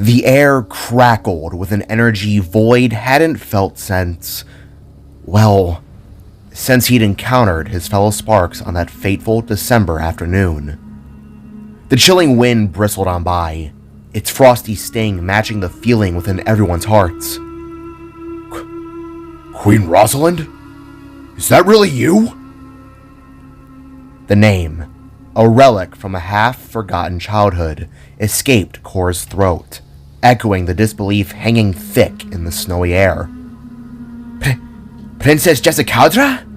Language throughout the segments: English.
The air crackled with an energy Void hadn't felt since he'd encountered his fellow sparks on that fateful December afternoon. The chilling wind bristled on by, its frosty sting matching the feeling within everyone's hearts. Queen Rosalind? Is that really you? The name, a relic from a half-forgotten childhood, escaped Kor's throat, echoing the disbelief hanging thick in the snowy air. Princess Jessicaldra?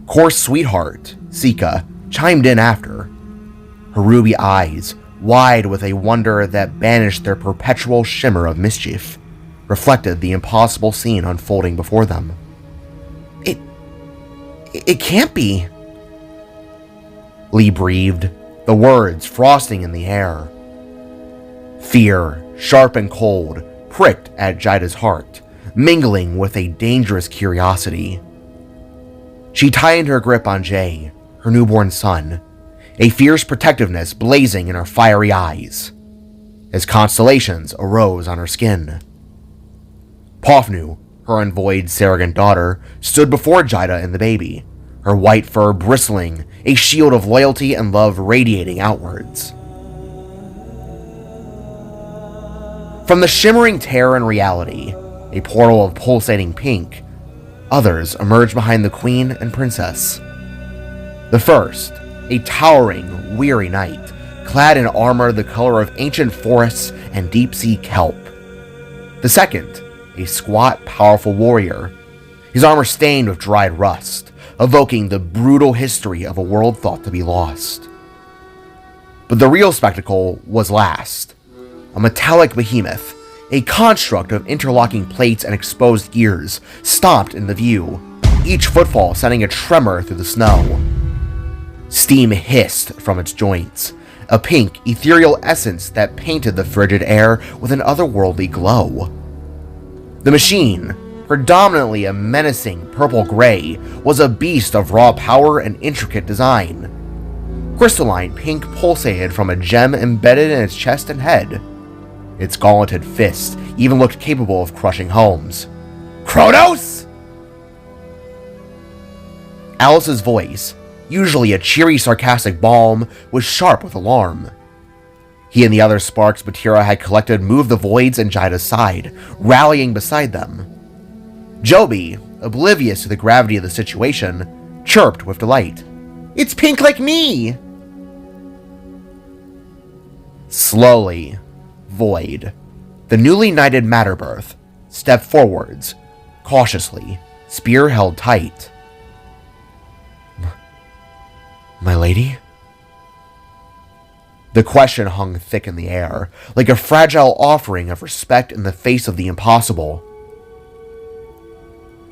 Kor's sweetheart, Sika, chimed in after, her ruby eyes wide with a wonder that banished their perpetual shimmer of mischief, reflected the impossible scene unfolding before them. It can't be, Lee breathed, the words frosting in the air. Fear, sharp and cold, pricked at Jaida's heart, mingling with a dangerous curiosity. She tightened her grip on Jay, her newborn son, a fierce protectiveness blazing in her fiery eyes, as constellations arose on her skin. Pofnu, her unvoid surrogate daughter, stood before Jaida and the baby, her white fur bristling, a shield of loyalty and love radiating outwards. From the shimmering terror and reality, a portal of pulsating pink, others emerged behind the queen and princess. The first, a towering, weary knight, clad in armor the color of ancient forests and deep-sea kelp. The second, a squat, powerful warrior, his armor stained with dried rust, evoking the brutal history of a world thought to be lost. But the real spectacle was last. A metallic behemoth, a construct of interlocking plates and exposed gears, stomped in the view, each footfall sending a tremor through the snow. Steam hissed from its joints, a pink, ethereal essence that painted the frigid air with an otherworldly glow. The machine, predominantly a menacing purple-gray, was a beast of raw power and intricate design. Crystalline pink pulsated from a gem embedded in its chest and head. Its gauntleted fist even looked capable of crushing homes. Kronos! Alice's voice, usually a cheery, sarcastic balm, was sharp with alarm. He and the other sparks Batira had collected moved the voids and Jaida's side, rallying beside them. Joby, oblivious to the gravity of the situation, chirped with delight. It's pink like me! Slowly, Void, the newly knighted Matterbirth, stepped forwards, cautiously, spear held tight. My lady? The question hung thick in the air, like a fragile offering of respect in the face of the impossible.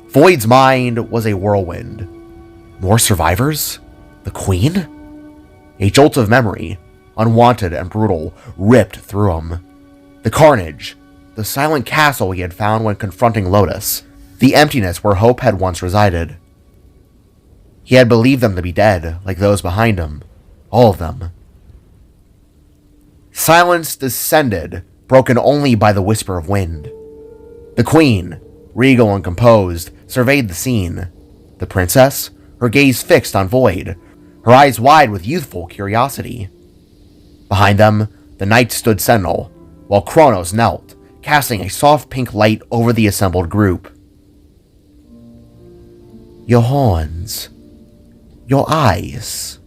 Void's mind was a whirlwind. More survivors? The Queen? A jolt of memory, unwanted and brutal, ripped through him. The carnage, the silent castle he had found when confronting Lotus, the emptiness where hope had once resided. He had believed them to be dead, like those behind him. All of them. Silence descended, broken only by the whisper of wind. The Queen, regal and composed, surveyed the scene. The princess, her gaze fixed on Void, her eyes wide with youthful curiosity. Behind them, the knight stood sentinel, while Kronos knelt, casting a soft pink light over the assembled group. Your horns. Your eyes.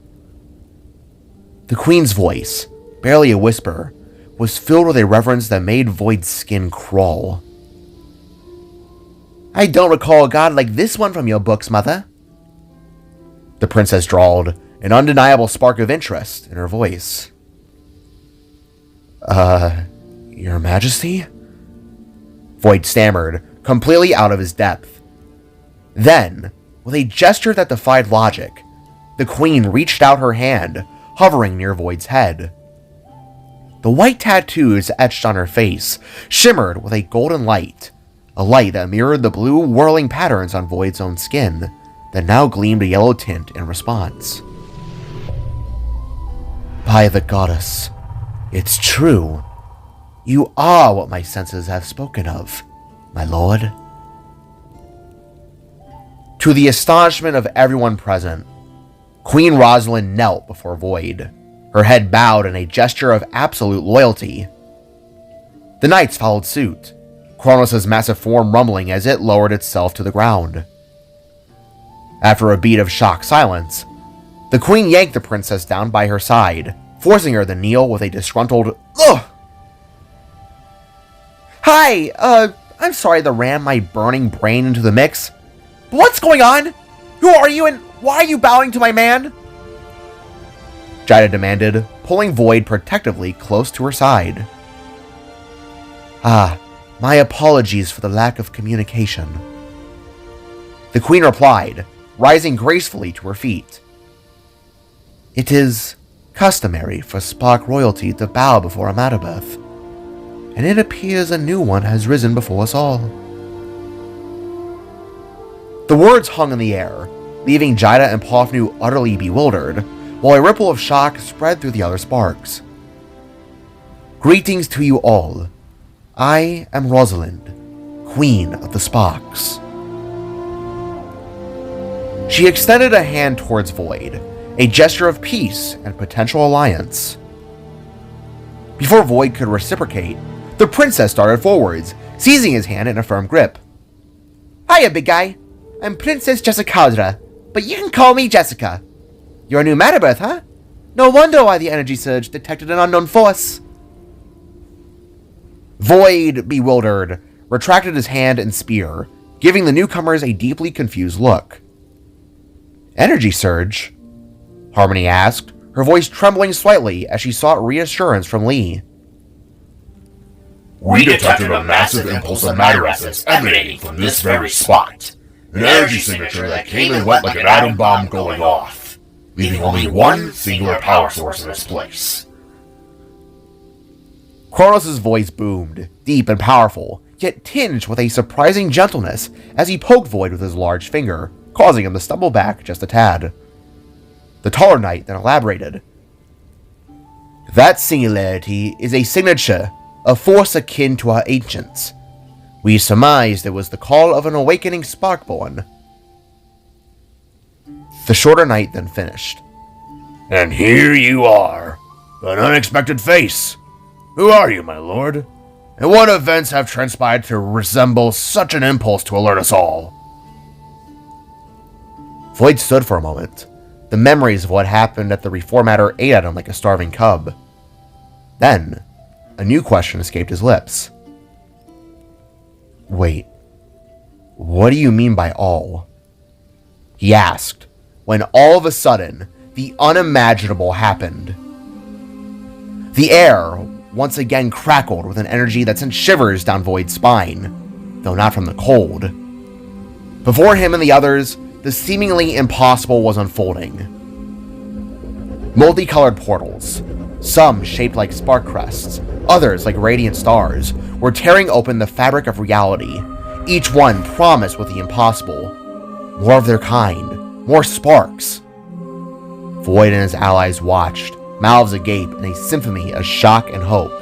The Queen's voice, barely a whisper, was filled with a reverence that made Void's skin crawl. I don't recall a god like this one from your books, mother. The princess drawled, an undeniable spark of interest in her voice. Your Majesty? Void stammered, completely out of his depth. Then, with a gesture that defied logic, the Queen reached out her hand, hovering near Void's head. The white tattoos etched on her face shimmered with a golden light, a light that mirrored the blue whirling patterns on Void's own skin, that now gleamed a yellow tint in response. By the goddess, it's true. You are what my senses have spoken of, my lord. To the astonishment of everyone present, Queen Rosalind knelt before Void, her head bowed in a gesture of absolute loyalty. The knights followed suit, Kronos' massive form rumbling as it lowered itself to the ground. After a beat of shocked silence, the queen yanked the princess down by her side, forcing her to kneel with a disgruntled, "Ugh!" "Hi, I'm sorry to ram my burning brain into the mix, but what's going on? Who are you and why are you bowing to my man?" Jida demanded, pulling Void protectively close to her side. My apologies for the lack of communication," the queen replied, rising gracefully to her feet. "It is customary for Spark royalty to bow before a Matterbirth, and it appears a new one has risen before us all." The words hung in the air, leaving Jida and Pofnu utterly bewildered, while a ripple of shock spread through the other Sparks. "Greetings to you all. I am Rosalind, Queen of the Sparks." She extended a hand towards Void, a gesture of peace and potential alliance. Before Void could reciprocate, the princess started forwards, seizing his hand in a firm grip. "Hiya, big guy. I'm Princess Jessica, but you can call me Jessica. You're a new Matterbirth, huh? No wonder why the energy surge detected an unknown force." Void, bewildered, retracted his hand and spear, giving the newcomers a deeply confused look. "Energy surge?" Harmony asked, her voice trembling slightly as she sought reassurance from Lee. "We detected a massive impulse of matter essence emanating from this very spot. An energy signature that came and went like an atom bomb going off, leaving only one singular power source in its place." Kronos' voice boomed, deep and powerful, yet tinged with a surprising gentleness as he poked Void with his large finger, causing him to stumble back just a tad. The taller knight then elaborated. "That singularity is a signature, a force akin to our ancients. We surmised it was the call of an awakening Sparkborn." The shorter knight then finished. "And here you are, an unexpected face. Who are you, my lord? And what events have transpired to resemble such an impulse to alert us all?" Void stood for a moment, the memories of what happened at the Reformator ate at him like a starving cub. Then, a new question escaped his lips. "Wait, what do you mean by all?" he asked, when all of a sudden, the unimaginable happened. The air once again crackled with an energy that sent shivers down Void's spine, though not from the cold. Before him and the others, the seemingly impossible was unfolding. Multicolored portals, some shaped like spark crests, others like radiant stars, were tearing open the fabric of reality, each one promised with the impossible. More of their kind, more sparks. Void and his allies watched, mouths agape in a symphony of shock and hope.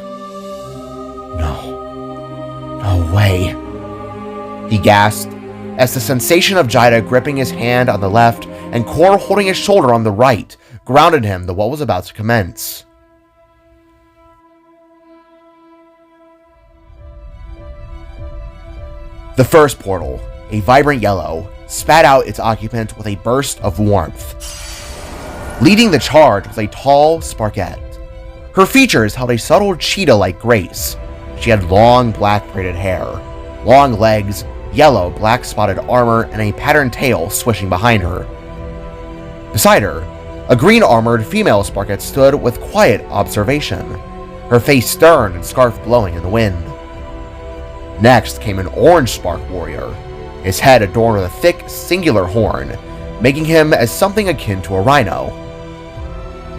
No way," he gasped, as the sensation of Jida gripping his hand on the left and Kor holding his shoulder on the right grounded him to what was about to commence. The first portal, a vibrant yellow, spat out its occupant with a burst of warmth. Leading the charge was a tall Sparkette. Her features held a subtle cheetah-like grace. She had long black braided hair, long legs, yellow black spotted armor, and a patterned tail swishing behind her. Beside her, a green armored female Sparkette stood with quiet observation, her face stern and scarf blowing in the wind. Next came an orange Spark warrior, his head adorned with a thick, singular horn, making him as something akin to a rhino.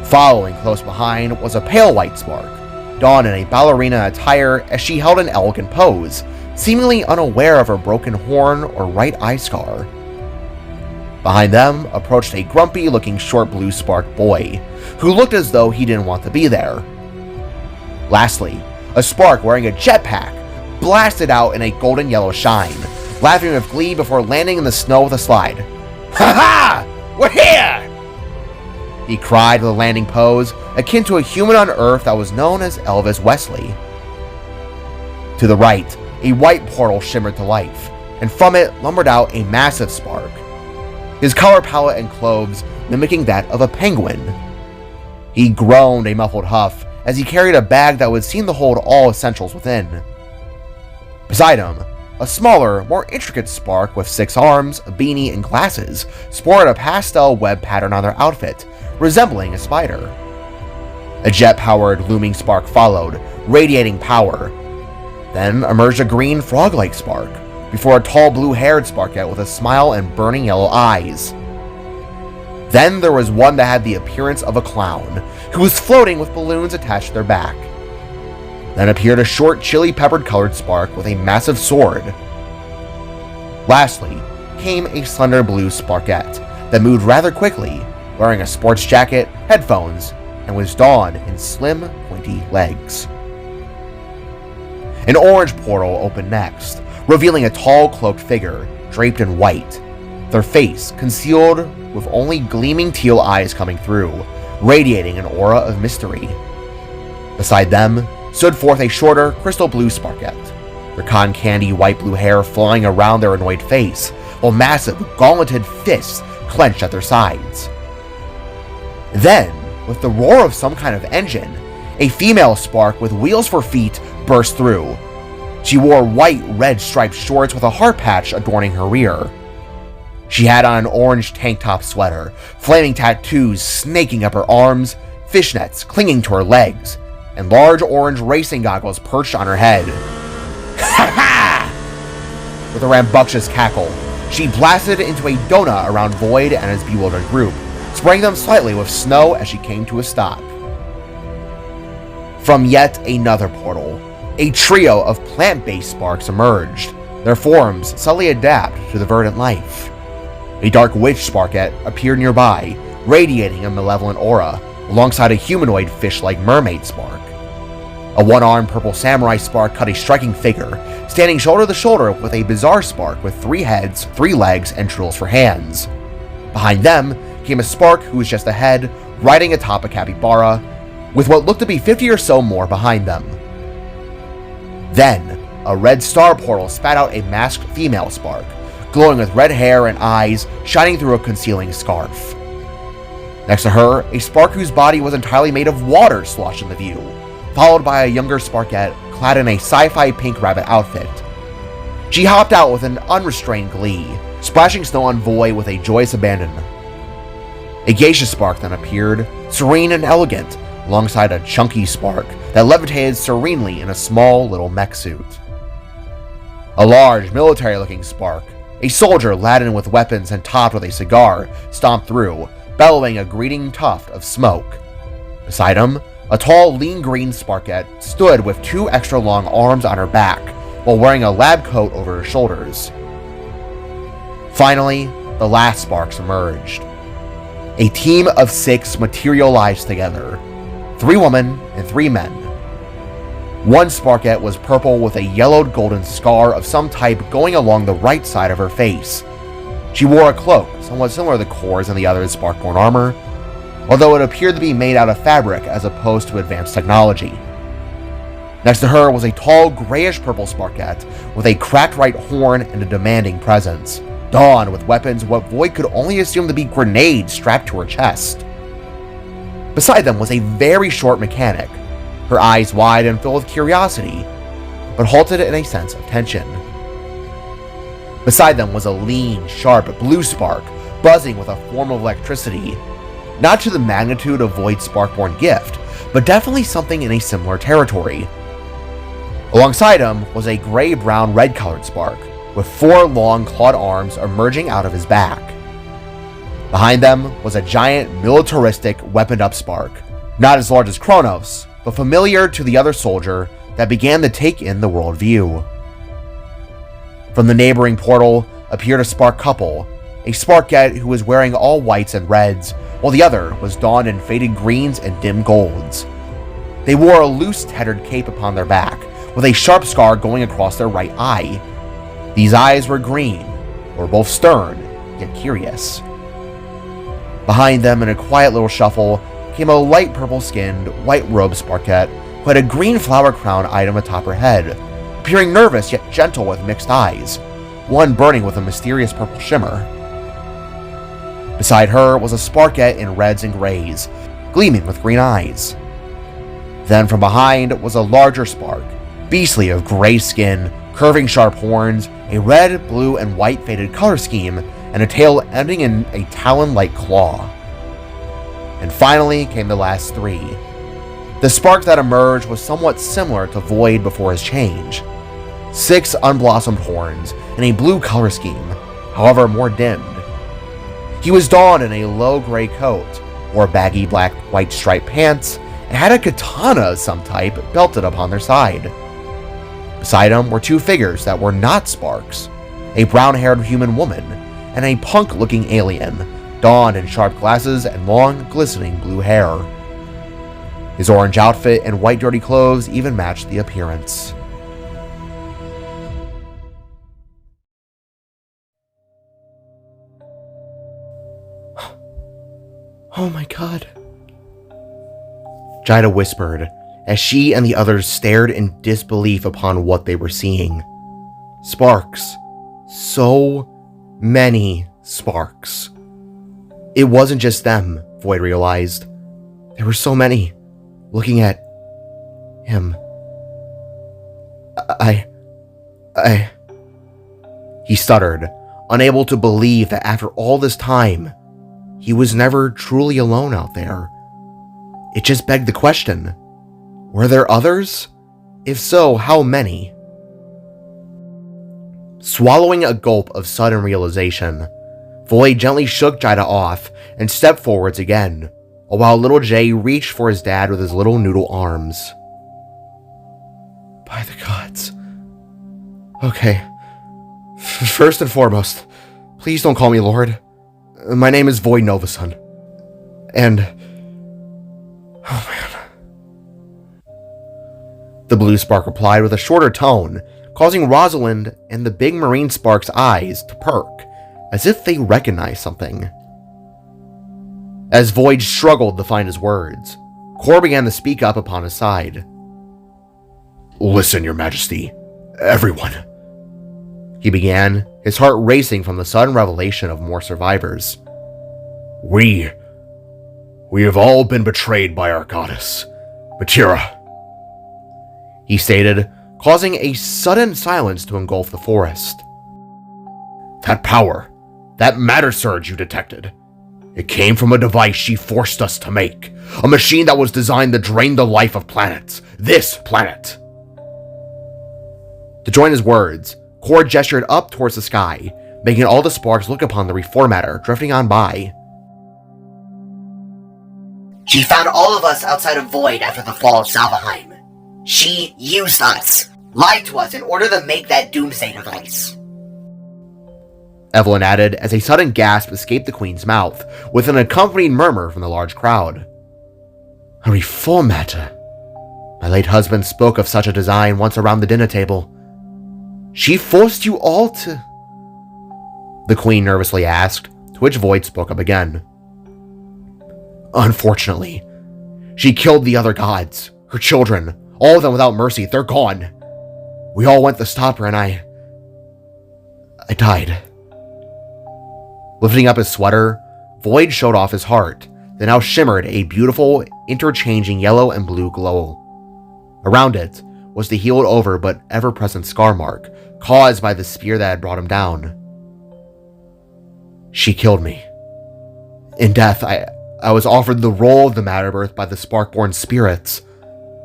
Following close behind was a pale white Spark, donned in a ballerina attire as she held an elegant pose, seemingly unaware of her broken horn or right eye scar. Behind them approached a grumpy-looking short blue Spark boy, who looked as though he didn't want to be there. Lastly, A spark wearing a jetpack blasted out in a golden yellow shine, laughing with glee before landing in the snow with a slide. "Ha ha! We're here!" he cried with a landing pose akin to a human on Earth that was known as Elvis Wesley. To the right, a white portal shimmered to life, and from it lumbered out a massive spark, his color palette and clothes mimicking that of a penguin. He groaned a muffled huff as he carried a bag that would seem to hold all essentials within. Beside him, a smaller, more intricate spark with 6 arms, a beanie, and glasses sported a pastel web pattern on their outfit, resembling a spider. A jet-powered looming spark followed, radiating power. Then emerged a green frog-like spark, before a tall blue-haired sparkette with a smile and burning yellow eyes. Then there was one that had the appearance of a clown, who was floating with balloons attached to their back. Then appeared a short, chili-peppered colored spark with a massive sword. Lastly, came a slender blue sparkette that moved rather quickly, wearing a sports jacket, headphones, and was donned in slim, pointy legs. An orange portal opened next, revealing a tall, cloaked figure, draped in white, their face concealed with only gleaming teal eyes coming through, radiating an aura of mystery. Beside them stood forth a shorter, crystal blue sparkette, their cotton candy white-blue hair flying around their annoyed face, while massive, gauntleted fists clenched at their sides. Then, with the roar of some kind of engine, a female spark with wheels for feet burst through. She wore white, red striped shorts with a heart patch adorning her rear. She had on an orange tank top sweater, flaming tattoos snaking up her arms, fishnets clinging to her legs, and large orange racing goggles perched on her head. Ha ha! With a rambunctious cackle, she blasted into a donut around Void and his bewildered group, spraying them slightly with snow as she came to a stop. From yet another portal, a trio of plant-based sparks emerged, their forms subtly adapt to the verdant life. A dark witch sparkette appeared nearby, radiating a malevolent aura, alongside a humanoid fish-like mermaid spark. A one-armed purple samurai spark cut a striking figure, standing shoulder to shoulder with a bizarre spark with 3 heads, 3 legs, and drills for hands. Behind them came a spark who was just ahead, riding atop a capybara, with what looked to be 50 or so more behind them. Then, a red star portal spat out a masked female spark, glowing with red hair and eyes shining through a concealing scarf. Next to her, a spark whose body was entirely made of water sloshed in the view, followed by a younger sparkette clad in a sci-fi pink rabbit outfit. She hopped out with an unrestrained glee, splashing snow on Void with a joyous abandon. A geisha spark then appeared, serene and elegant, alongside a chunky spark that levitated serenely in a small little mech suit. A large, military-looking spark, a soldier laden with weapons and topped with a cigar, stomped through, bellowing a greeting tuft of smoke. Beside him, a tall, lean green sparkette stood with 2 extra long arms on her back, while wearing a lab coat over her shoulders. Finally, the last sparks emerged. A team of 6 materialized together, 3 women and 3 men. One sparkette was purple with a yellowed golden scar of some type going along the right side of her face. She wore a cloak, somewhat similar to Kor's and the other's sparkborn armor, although it appeared to be made out of fabric as opposed to advanced technology. Next to her was a tall, grayish-purple sparkette with a cracked right horn and a demanding presence, donned with weapons what Void could only assume to be grenades strapped to her chest. Beside them was a very short mechanic, her eyes wide and filled with curiosity, but halted in a sense of tension. Beside them was a lean, sharp blue spark, buzzing with a form of electricity, not to the magnitude of Void's sparkborn gift, but definitely something in a similar territory. Alongside him was a gray-brown red-colored spark, with 4 long clawed arms emerging out of his back. Behind them was a giant, militaristic, weaponed-up spark, not as large as Kronos, but familiar to the other soldier that began to take in the world view. From the neighboring portal appeared a spark couple, a sparkette who was wearing all whites and reds, while the other was donned in faded greens and dim golds. They wore a loose tattered cape upon their back, with a sharp scar going across their right eye. These eyes were green, or both stern, yet curious. Behind them, in a quiet little shuffle, came a light purple-skinned, white-robed Sparkette who had a green flower crown item atop her head, appearing nervous yet gentle with mixed eyes, one burning with a mysterious purple shimmer. Beside her was a Sparkette in reds and grays, gleaming with green eyes. Then from behind was a larger Spark, beastly of gray skin, curving sharp horns, a red, blue, and white faded color scheme, and a tail ending in a talon-like claw. And finally came the last three. The Spark that emerged was somewhat similar to Void before his change. 6 unblossomed horns in a blue color scheme, however more dimmed. He was donned in a low gray coat, wore baggy black white striped pants, and had a katana of some type belted upon their side. Beside him were 2 figures that were not Sparks, a brown-haired human woman and a punk-looking alien, donned in sharp glasses and long, glistening blue hair. His orange outfit and white dirty clothes even matched the appearance. "Oh my god," Jida whispered as she and the others stared in disbelief upon what they were seeing. Sparks. So many Sparks. It wasn't just them, Void realized. There were so many, looking at him. He stuttered, unable to believe that after all this time, he was never truly alone out there. It just begged the question, were there others? If so, how many? Swallowing a gulp of sudden realization, Void gently shook Jida off and stepped forwards again, while little Jay reached for his dad with his little noodle arms. By the gods. Okay. First and foremost, please don't call me Lord. My name is Void Novason. And... oh man. The blue Spark replied with a shorter tone, causing Rosalind and the big marine Spark's eyes to perk, as if they recognized something. As Void struggled to find his words, Kor began to speak up upon his side. Listen, Your Majesty. Everyone. He began, his heart racing from the sudden revelation of more survivors. We have all been betrayed by our goddess, Batira. He stated, causing a sudden silence to engulf the forest. That power, that matter surge you detected, it came from a device she forced us to make. A machine that was designed to drain the life of planets. This planet. To join his words, Kor gestured up towards the sky, making all the Sparks look upon the reformatter drifting on by. She found all of us outside of Void after the fall of Salvaheim. She used us, lied to us in order to make that doomsday device. Evelyn added as a sudden gasp escaped the Queen's mouth, with an accompanied murmur from the large crowd. A reformatter. My late husband spoke of such a design once around the dinner table. She forced you all to... the Queen nervously asked, to which Void spoke up again. Unfortunately, she killed the other gods, her children, all of them without mercy. They're gone. We all went to stop her and I died. Lifting up his sweater, Void showed off his heart that now shimmered a beautiful, interchanging yellow and blue glow. Around it was the healed over but ever-present scar mark caused by the spear that had brought him down. She killed me. In death, I was offered the role of the Matterbirth by the Sparkborn spirits.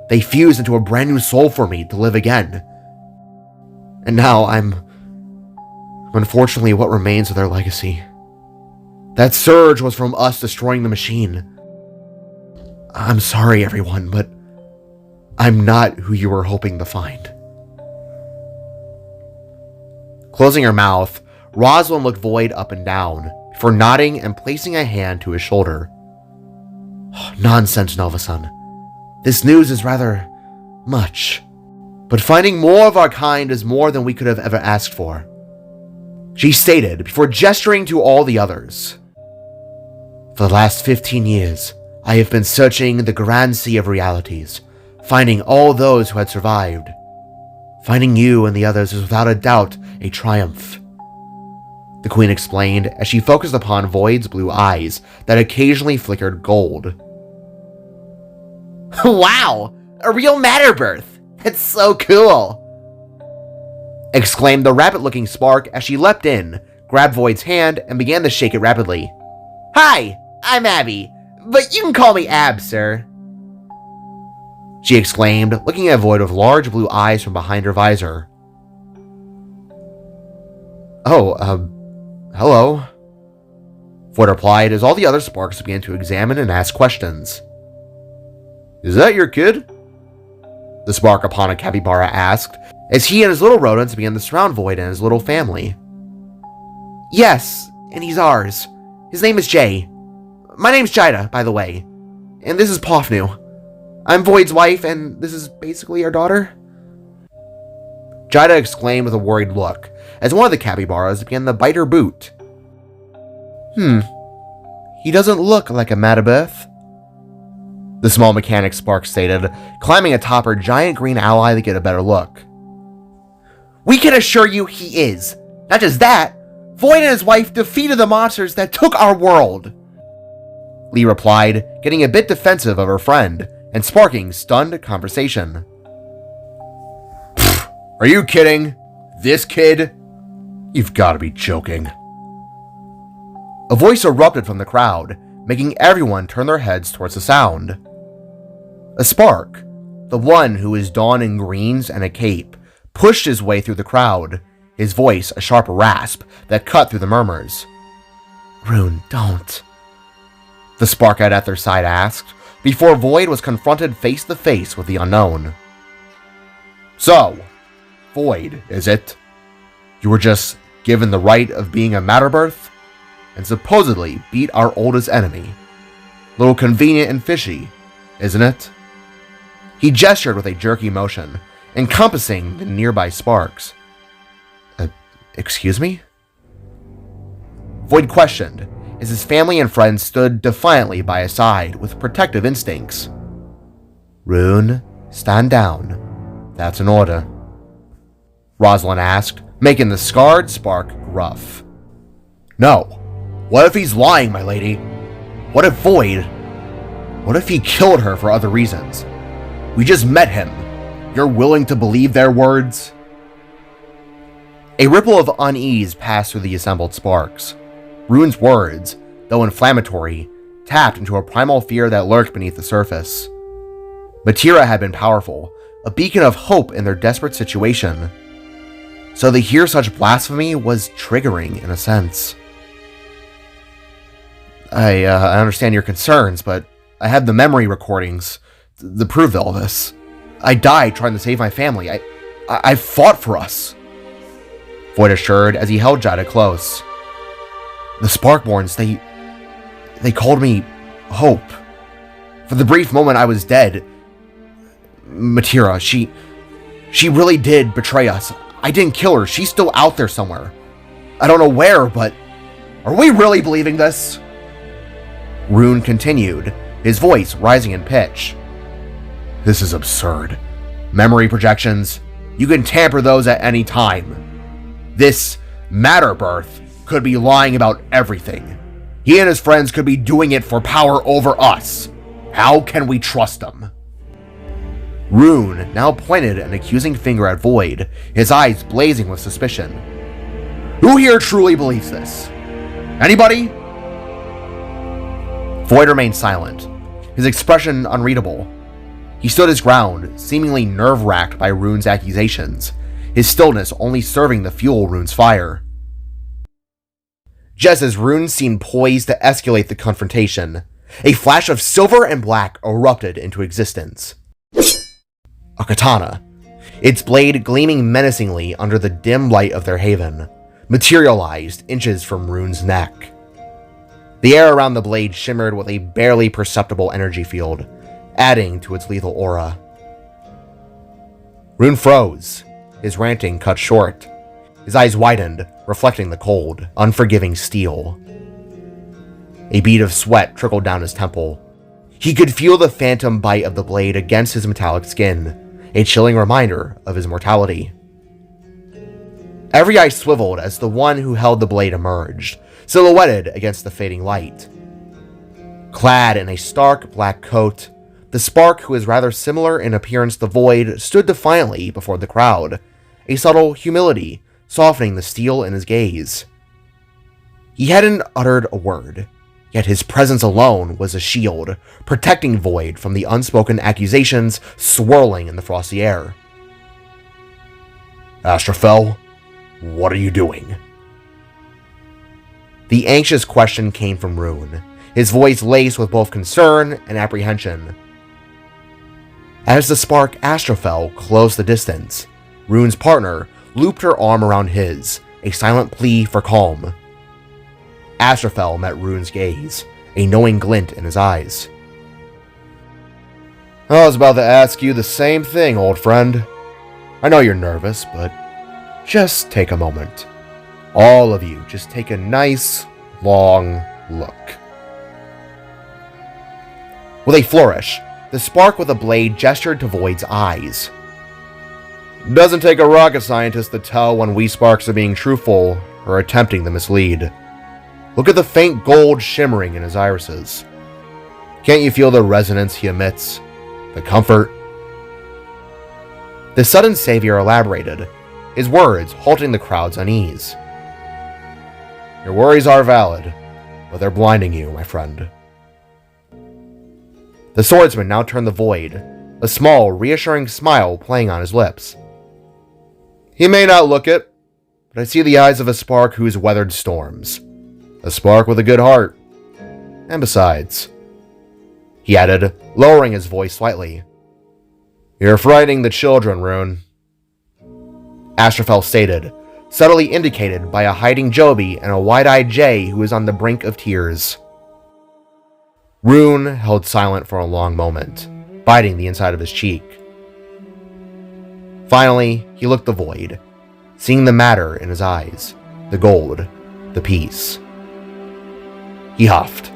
They fused into a brand new soul for me to live again. And now I'm unfortunately what remains of their legacy. That surge was from us destroying the machine. I'm sorry, everyone, but I'm not who you were hoping to find. Closing her mouth, Rosalind looked Void up and down, before nodding and placing a hand to his shoulder. Nonsense, Novason. This news is rather much, but finding more of our kind is more than we could have ever asked for," she stated before gesturing to all the others. "For the last 15 years, I have been searching the grand sea of realities, finding all those who had survived. Finding you and the others is without a doubt a triumph," the Queen explained as she focused upon Void's blue eyes that occasionally flickered gold. "Wow! A real matter birth! That's so cool!" exclaimed the rabbit-looking Spark as she leapt in, grabbed Void's hand, and began to shake it rapidly. "Hi, I'm Abby, but you can call me Ab, sir," she exclaimed, looking at Void with large blue eyes from behind her visor. "Oh, hello," Void replied as all the other Sparks began to examine and ask questions. "Is that your kid?" the Spark upon a capybara asked, as he and his little rodents began to surround Void and his little family. "Yes, and he's ours. His name is Jay. My name's Jida, by the way. And this is Pofnu. I'm Void's wife, and this is basically our daughter," Jida exclaimed with a worried look, as one of the capybaras began to bite her boot. He doesn't look like a Matterberth," the small mechanic Spark stated, climbing atop her giant green ally to get a better look. "We can assure you he is. Not just that, Void and his wife defeated the monsters that took our world," Lee replied, getting a bit defensive of her friend and sparking stunned conversation. Are you kidding? This kid? You've got to be joking. A voice erupted from the crowd, making everyone turn their heads towards the sound. A Spark, the one who is donned in greens and a cape, pushed his way through the crowd, his voice a sharp rasp that cut through the murmurs. "Rune, don't," the Spark at their side asked, before Void was confronted face to face with the unknown. "So, Void, is it? You were just given the right of being a Matterbirth, and supposedly beat our oldest enemy. Little convenient and fishy, isn't it?" He gestured with a jerky motion, encompassing the nearby Sparks. Excuse me?" Void questioned, as his family and friends stood defiantly by his side with protective instincts. "Rune, stand down. That's an order," Rosalind asked, making the scarred Spark gruff. "No. What if he's lying, my lady? What if Void? What if he killed her for other reasons? We just met him. You're willing to believe their words?" A ripple of unease passed through the assembled Sparks. Rune's words, though inflammatory, tapped into a primal fear that lurked beneath the surface. Matira had been powerful, a beacon of hope in their desperate situation. So to hear such blasphemy was triggering in a sense. I understand your concerns, but I have the memory recordings to prove all this. I died trying to save my family. I fought for us," Void assured as he held Jida close. "The Sparkborns, they called me Hope. For the brief moment I was dead. Matira, she really did betray us. I didn't kill her. She's still out there somewhere. I don't know where, but are we really believing this?" Rune continued, his voice rising in pitch. "This is absurd. Memory projections, you can tamper those at any time. This Matterbirth could be lying about everything. He and his friends could be doing it for power over us. How can we trust them?" Rune now pointed an accusing finger at Void, his eyes blazing with suspicion. "Who here truly believes this? Anybody?" Void remained silent, his expression unreadable. He stood his ground, seemingly nerve-wracked by Rune's accusations, his stillness only serving to fuel Rune's fire. Just as Rune seemed poised to escalate the confrontation, a flash of silver and black erupted into existence. A katana, its blade gleaming menacingly under the dim light of their haven, materialized inches from Rune's neck. The air around the blade shimmered with a barely perceptible energy field, adding to its lethal aura. Rune froze, his ranting cut short. His eyes widened, reflecting the cold, unforgiving steel. A bead of sweat trickled down his temple. He could feel the phantom bite of the blade against his metallic skin, a chilling reminder of his mortality. Every eye swiveled as the one who held the blade emerged, silhouetted against the fading light. Clad in a stark black coat, the Spark, who is rather similar in appearance to Void, stood defiantly before the crowd, a subtle humility softening the steel in his gaze. He hadn't uttered a word, yet his presence alone was a shield, protecting Void from the unspoken accusations swirling in the frosty air. Astrophel, what are you doing? The anxious question came from Rune, his voice laced with both concern and apprehension. As the Spark Astrophel closed the distance, Rune's partner looped her arm around his, a silent plea for calm. Astrophel met Rune's gaze, a knowing glint in his eyes. I was about to ask you the same thing, old friend. I know you're nervous, but just take a moment. All of you, just take a nice, long look. With a flourish, the Spark with a blade gestured to Void's eyes. Doesn't take a rocket scientist to tell when we Sparks are being truthful or attempting to mislead. Look at the faint gold shimmering in his irises. Can't you feel the resonance he emits? The comfort? The sudden savior elaborated, his words halting the crowd's unease. Your worries are valid, but they're blinding you, my friend. The swordsman now turned the Void, a small, reassuring smile playing on his lips. He may not look it, but I see the eyes of a Spark who's weathered storms. A Spark with a good heart. And besides, he added, lowering his voice slightly, you're frightening the children, Rune. Astrophel stated, subtly indicated by a hiding Joby and a wide-eyed Jay who was on the brink of tears. Rune held silent for a long moment, biting the inside of his cheek. Finally, he looked the Void, seeing the matter in his eyes, the gold, the peace. He huffed,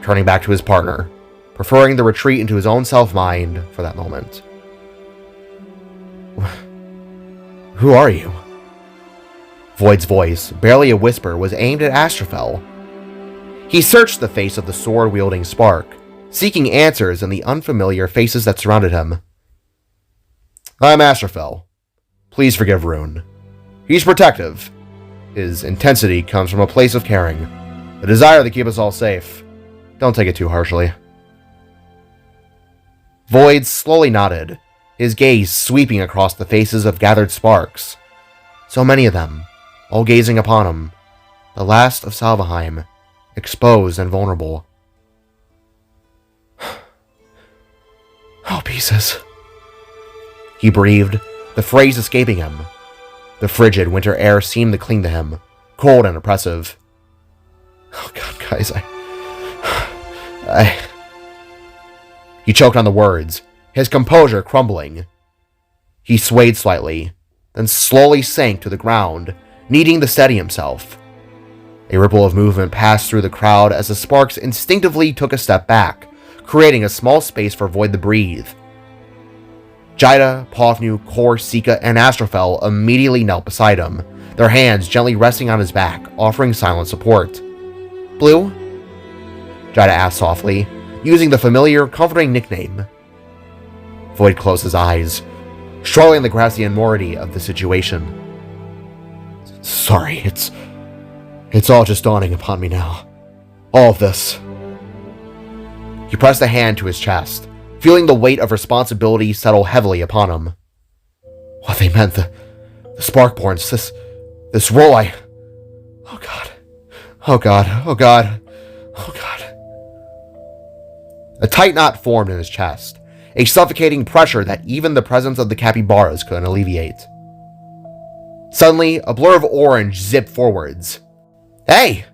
turning back to his partner, preferring the retreat into his own self-mind for that moment. Who are you? Void's voice, barely a whisper, was aimed at Astrophel. He searched the face of the sword-wielding Spark, seeking answers in the unfamiliar faces that surrounded him. I'm Astrophel. Please forgive Rune. He's protective. His intensity comes from a place of caring, a desire to keep us all safe. Don't take it too harshly. Void slowly nodded, his gaze sweeping across the faces of gathered Sparks. So many of them, all gazing upon him, the last of Salvaheim, exposed and vulnerable. Oh, pieces. He breathed, the phrase escaping him. The frigid winter air seemed to cling to him, cold and oppressive. Oh God, guys, He choked on the words, his composure crumbling. He swayed slightly, then slowly sank to the ground, needing to steady himself. A ripple of movement passed through the crowd as the Sparks instinctively took a step back, creating a small space for Void to breathe. Jida, Povnu, Kor, Sika, and Astrophel immediately knelt beside him, their hands gently resting on his back, offering silent support. Blue? Jida asked softly, using the familiar, comforting nickname. Void closed his eyes, struggling to grasp the enormity of the situation. Sorry, it's all just dawning upon me now. All of this. He pressed a hand to his chest, feeling the weight of responsibility settle heavily upon him. What they meant, the Sparkborns, this role Oh God. Oh God. Oh God. Oh God. A tight knot formed in his chest, a suffocating pressure that even the presence of the capybaras couldn't alleviate. Suddenly, a blur of orange zipped forwards. Hey!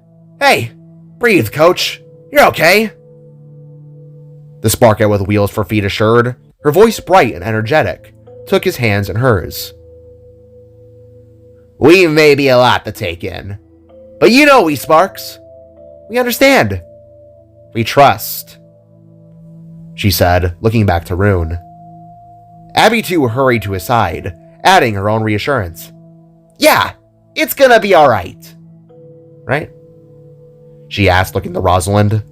Breathe, coach! You're okay! The Sparkette with wheels for feet assured, her voice bright and energetic, took his hands in hers. We may be a lot to take in, but you know we Sparks. We understand. We trust, she said, looking back to Rune. Abby too hurried to his side, adding her own reassurance. Yeah, it's gonna be alright. Right? She asked, looking to Rosalind.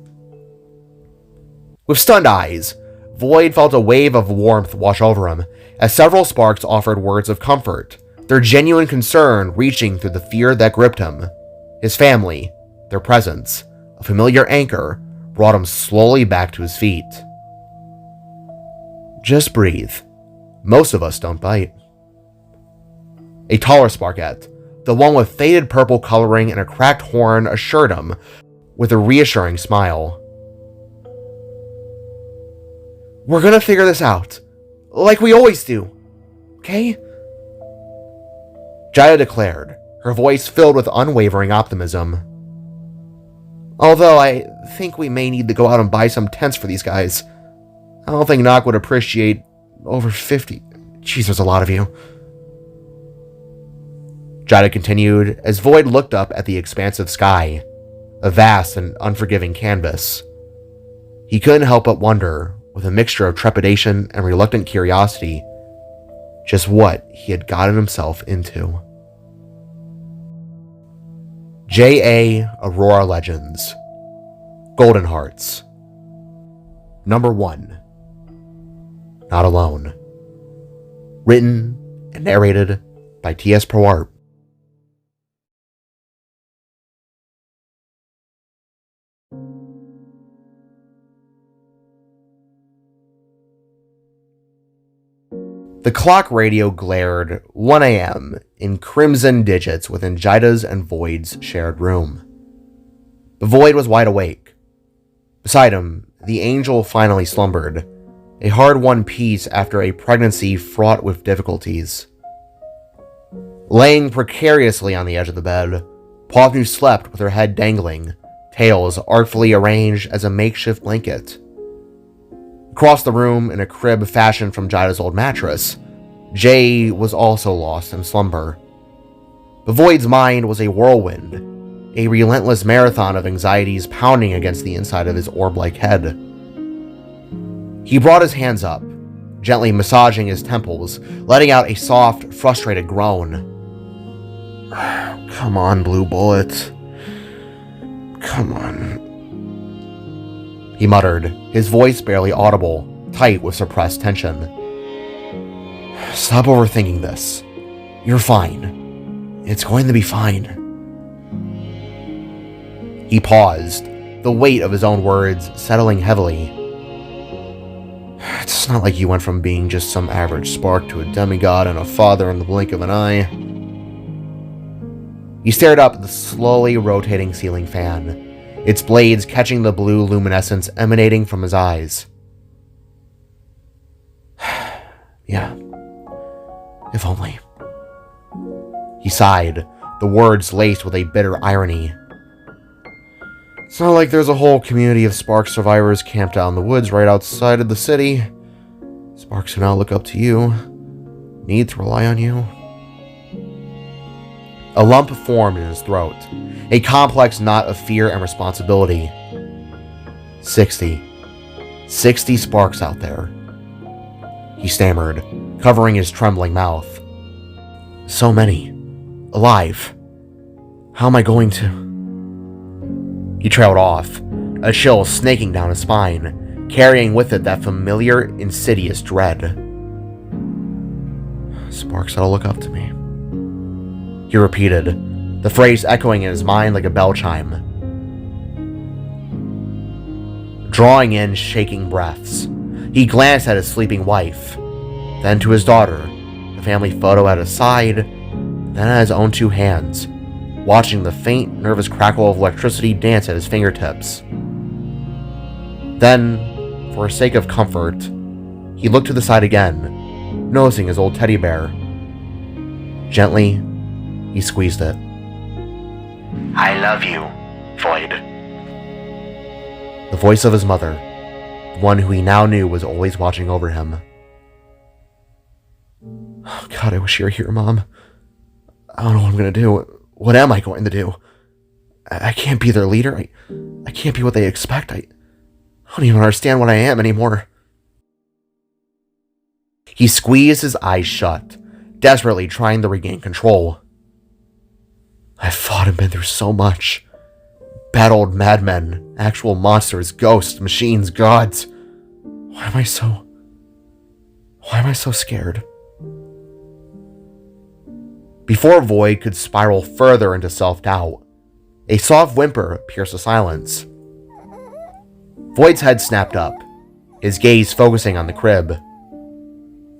With stunned eyes, Void felt a wave of warmth wash over him as several Sparks offered words of comfort, their genuine concern reaching through the fear that gripped him. His family, their presence, a familiar anchor, brought him slowly back to his feet. Just breathe. Most of us don't bite. A taller Sparkette, the one with faded purple coloring and a cracked horn, assured him with a reassuring smile. We're gonna figure this out, like we always do, okay? Jaya declared, her voice filled with unwavering optimism. Although I think we may need to go out and buy some tents for these guys. I don't think Nock would appreciate over 50. Jeez, there's a lot of you. Jada continued as Void looked up at the expansive sky, a vast and unforgiving canvas. He couldn't help but wonder, with a mixture of trepidation and reluctant curiosity, just what he had gotten himself into. J.A. Aurora Legends. Golden Hearts. Number 1. Not Alone. Written and narrated by T.S. Proart. The clock radio glared 1 a.m. in crimson digits within Jaida's and Void's shared room. The Void was wide awake. Beside him, the angel finally slumbered, a hard-won peace after a pregnancy fraught with difficulties. Laying precariously on the edge of the bed, Pawvnu slept with her head dangling, tails artfully arranged as a makeshift blanket. Across the room, in a crib fashioned from Jaida's old mattress, Jay was also lost in slumber. The Void's mind was a whirlwind, a relentless marathon of anxieties pounding against the inside of his orb-like head. He brought his hands up, gently massaging his temples, letting out a soft, frustrated groan. Come on, Blue Bullet. Come on. He muttered, his voice barely audible, tight with suppressed tension. Stop overthinking this. You're fine. It's going to be fine. He paused, the weight of his own words settling heavily. It's not like you went from being just some average spark to a demigod and a father in the blink of an eye. He stared up at the slowly rotating ceiling fan, its blades catching the blue luminescence emanating from his eyes. Yeah. If only. He sighed, the words laced with a bitter irony. It's not like there's a whole community of Spark survivors camped out in the woods right outside of the city. Sparks who now look up to you, need to rely on you. A lump formed in his throat, a complex knot of fear and responsibility. 60 Sparks out there. He stammered, covering his trembling mouth. So many. Alive. How am I going to... He trailed off, a chill snaking down his spine, carrying with it that familiar, insidious dread. Sparks that'll look up to me. He repeated, the phrase echoing in his mind like a bell chime. Drawing in shaking breaths, he glanced at his sleeping wife, then to his daughter, the family photo at his side, then at his own 2 hands, watching the faint, nervous crackle of electricity dance at his fingertips. Then, for sake of comfort, he looked to the side again, noticing his old teddy bear. Gently, he squeezed it. I love you, Void. The voice of his mother, the one who he now knew was always watching over him. Oh, God, I wish you were here, Mom. I don't know what I'm going to do. What am I going to do? I can't be their leader. I can't be what they expect. I don't even understand what I am anymore. He squeezed his eyes shut, desperately trying to regain control. I've fought and been through so much. Battled madmen, actual monsters, ghosts, machines, gods. Why am I so scared? Before Void could spiral further into self-doubt, a soft whimper pierced the silence. Void's head snapped up, his gaze focusing on the crib.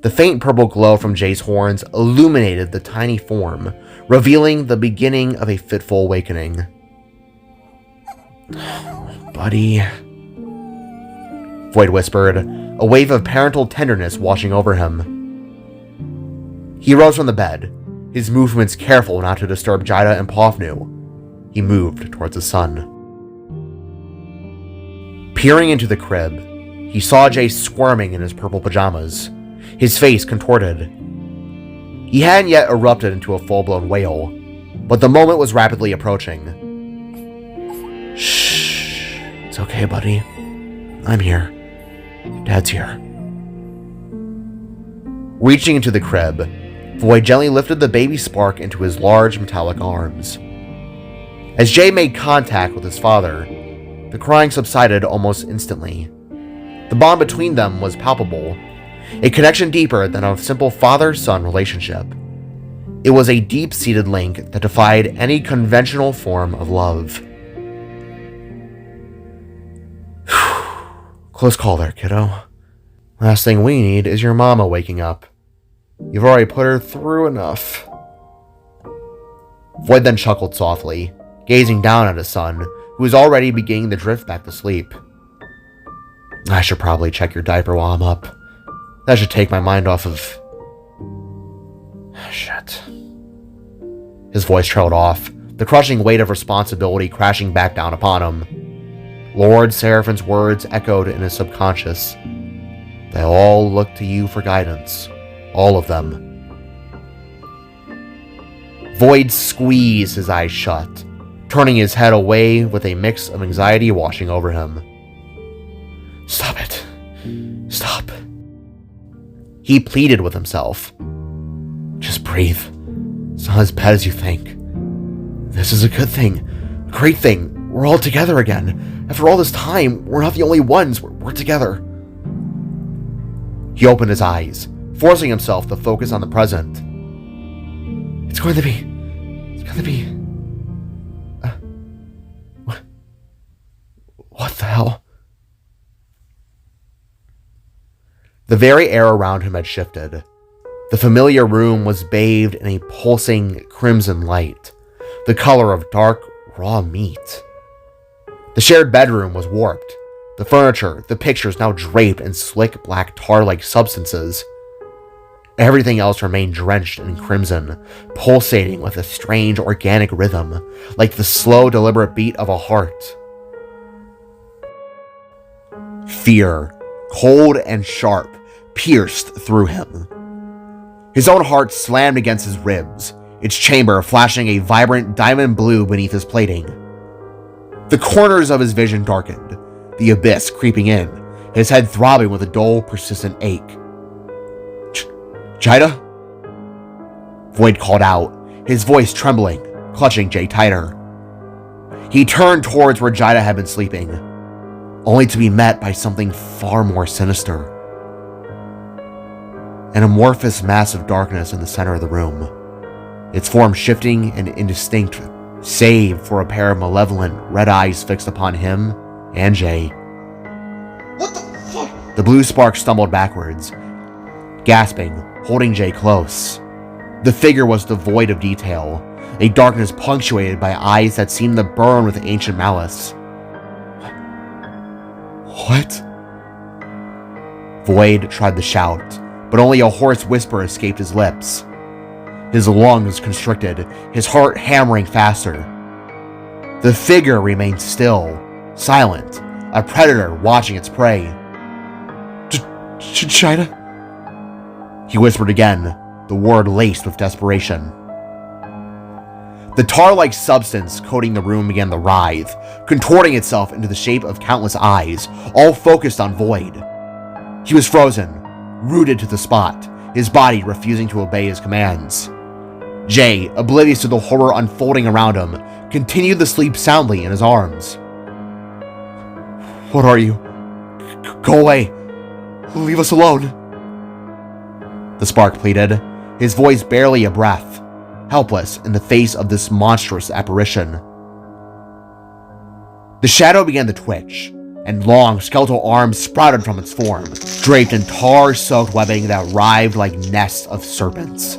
The faint purple glow from Jay's horns illuminated the tiny form, revealing the beginning of a fitful awakening. Buddy, Void whispered, a wave of parental tenderness washing over him. He rose from the bed, his movements careful not to disturb Jida and Pofnu. He moved towards the sun. Peering into the crib, he saw Jay squirming in his purple pajamas, his face contorted. He hadn't yet erupted into a full-blown wail, but the moment was rapidly approaching. Shh. It's okay, buddy. I'm here. Dad's here. Reaching into the crib, Void gently lifted the baby spark into his large metallic arms. As Jay made contact with his father, the crying subsided almost instantly. The bond between them was palpable, a connection deeper than a simple father-son relationship. It was a deep-seated link that defied any conventional form of love. Close call there, kiddo. Last thing we need is your mama waking up. You've already put her through enough. Void then chuckled softly, gazing down at his son, who was already beginning to drift back to sleep. I should probably check your diaper while I'm up. That should take my mind off of... Shit. His voice trailed off, the crushing weight of responsibility crashing back down upon him. Lord Seraphin's words echoed in his subconscious. They all look to you for guidance. All of them. Void squeezed his eyes shut, turning his head away with a mix of anxiety washing over him. Stop it. Stop. He pleaded with himself. Just breathe. It's not as bad as you think. This is a good thing. A great thing. We're all together again. After all this time, we're not the only ones. We're together. He opened his eyes, forcing himself to focus on the present. It's going to be... What the hell? The very air around him had shifted. The familiar room was bathed in a pulsing crimson light, the color of dark, raw meat. The shared bedroom was warped, the furniture, the pictures now draped in slick black tar-like substances. Everything else remained drenched in crimson, pulsating with a strange organic rhythm, like the slow, deliberate beat of a heart. Fear, cold and sharp, pierced through him. His own heart slammed against his ribs, its chamber flashing a vibrant diamond blue beneath his plating. The corners of his vision darkened, the abyss creeping in, his head throbbing with a dull, persistent ache. Jida? Void called out, his voice trembling, clutching Jay tighter. He turned towards where Jida had been sleeping, only to be met by something far more sinister. An amorphous mass of darkness in the center of the room, its form shifting and indistinct, save for a pair of malevolent red eyes fixed upon him and Jay. What the fuck? The blue spark stumbled backwards, gasping, holding Jay close. The figure was devoid of detail, a darkness punctuated by eyes that seemed to burn with ancient malice. What? Void tried to shout, but only a hoarse whisper escaped his lips. His lungs constricted, his heart hammering faster. The figure remained still, silent, a predator watching its prey. China? He whispered again, the word laced with desperation. The tar-like substance coating the room began to writhe, contorting itself into the shape of countless eyes, all focused on Void. He was frozen, rooted to the spot, his body refusing to obey his commands. Jay, oblivious to the horror unfolding around him, continued to sleep soundly in his arms. What are you? Go away. Leave us alone. The spark pleaded, his voice barely a breath, helpless in the face of this monstrous apparition. The shadow began to twitch, and long skeletal arms sprouted from its form, draped in tar-soaked webbing that writhed like nests of serpents.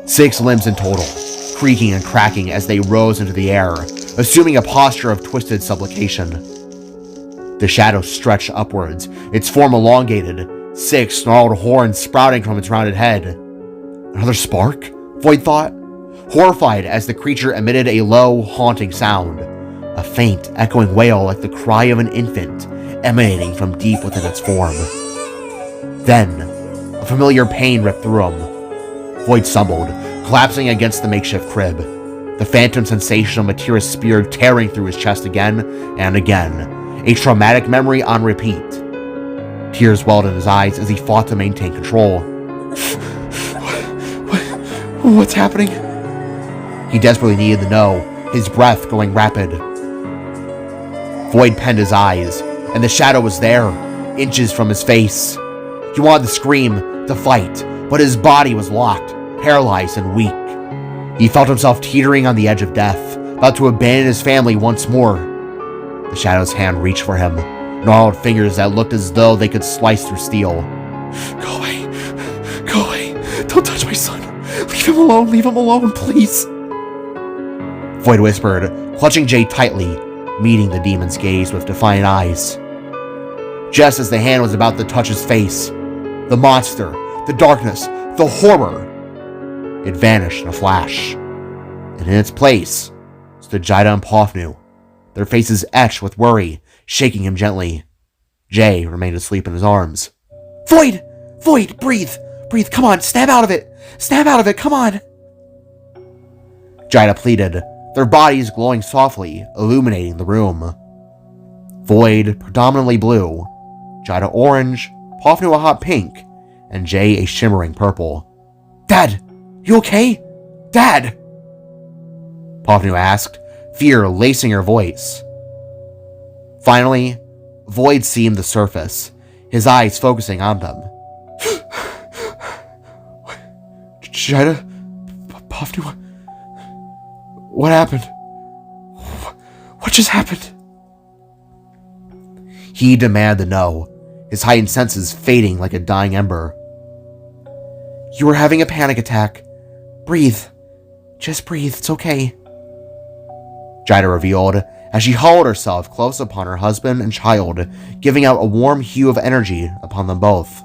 6 limbs in total, creaking and cracking as they rose into the air, assuming a posture of twisted supplication. The shadow stretched upwards, its form elongated, 6 snarled horns sprouting from its rounded head. Another spark? Void thought, horrified as the creature emitted a low, haunting sound, a faint, echoing wail like the cry of an infant emanating from deep within its form. Then, a familiar pain ripped through him. Void stumbled, collapsing against the makeshift crib, the phantom sensation of Matira's spear tearing through his chest again and again, a traumatic memory on repeat. Tears welled in his eyes as he fought to maintain control. What's happening? He desperately needed to know, his breath going rapid. Void penned his eyes, and the shadow was there, inches from his face. He wanted to scream, to fight, but his body was locked, paralyzed and weak. He felt himself teetering on the edge of death, about to abandon his family once more. The shadow's hand reached for him, gnarled fingers that looked as though they could slice through steel. Go away. Go away. Don't touch my son. Leave him alone, please. Void whispered, clutching Jay tightly, meeting the demon's gaze with defiant eyes. Just as the hand was about to touch his face, the monster, the darkness, the horror, it vanished in a flash. And in its place stood Jida and Pofnu, their faces etched with worry, shaking him gently. Jay remained asleep in his arms. Void! Void! Breathe! Breathe! Come on! Snap out of it! Snap out of it! Come on! Jida pleaded, their bodies glowing softly, illuminating the room. Void, predominantly blue, Jida orange, Pofnu a hot pink, and Jay a shimmering purple. Dad! You okay? Dad! Pofnu asked, fear lacing her voice. Finally, Void seemed to surface, his eyes focusing on them. Jida? Pofnu? What happened? What just happened? He demanded to know, his heightened senses fading like a dying ember. You were having a panic attack. Breathe. Just breathe, it's okay. Jida revealed, as she hauled herself close upon her husband and child, giving out a warm hue of energy upon them both.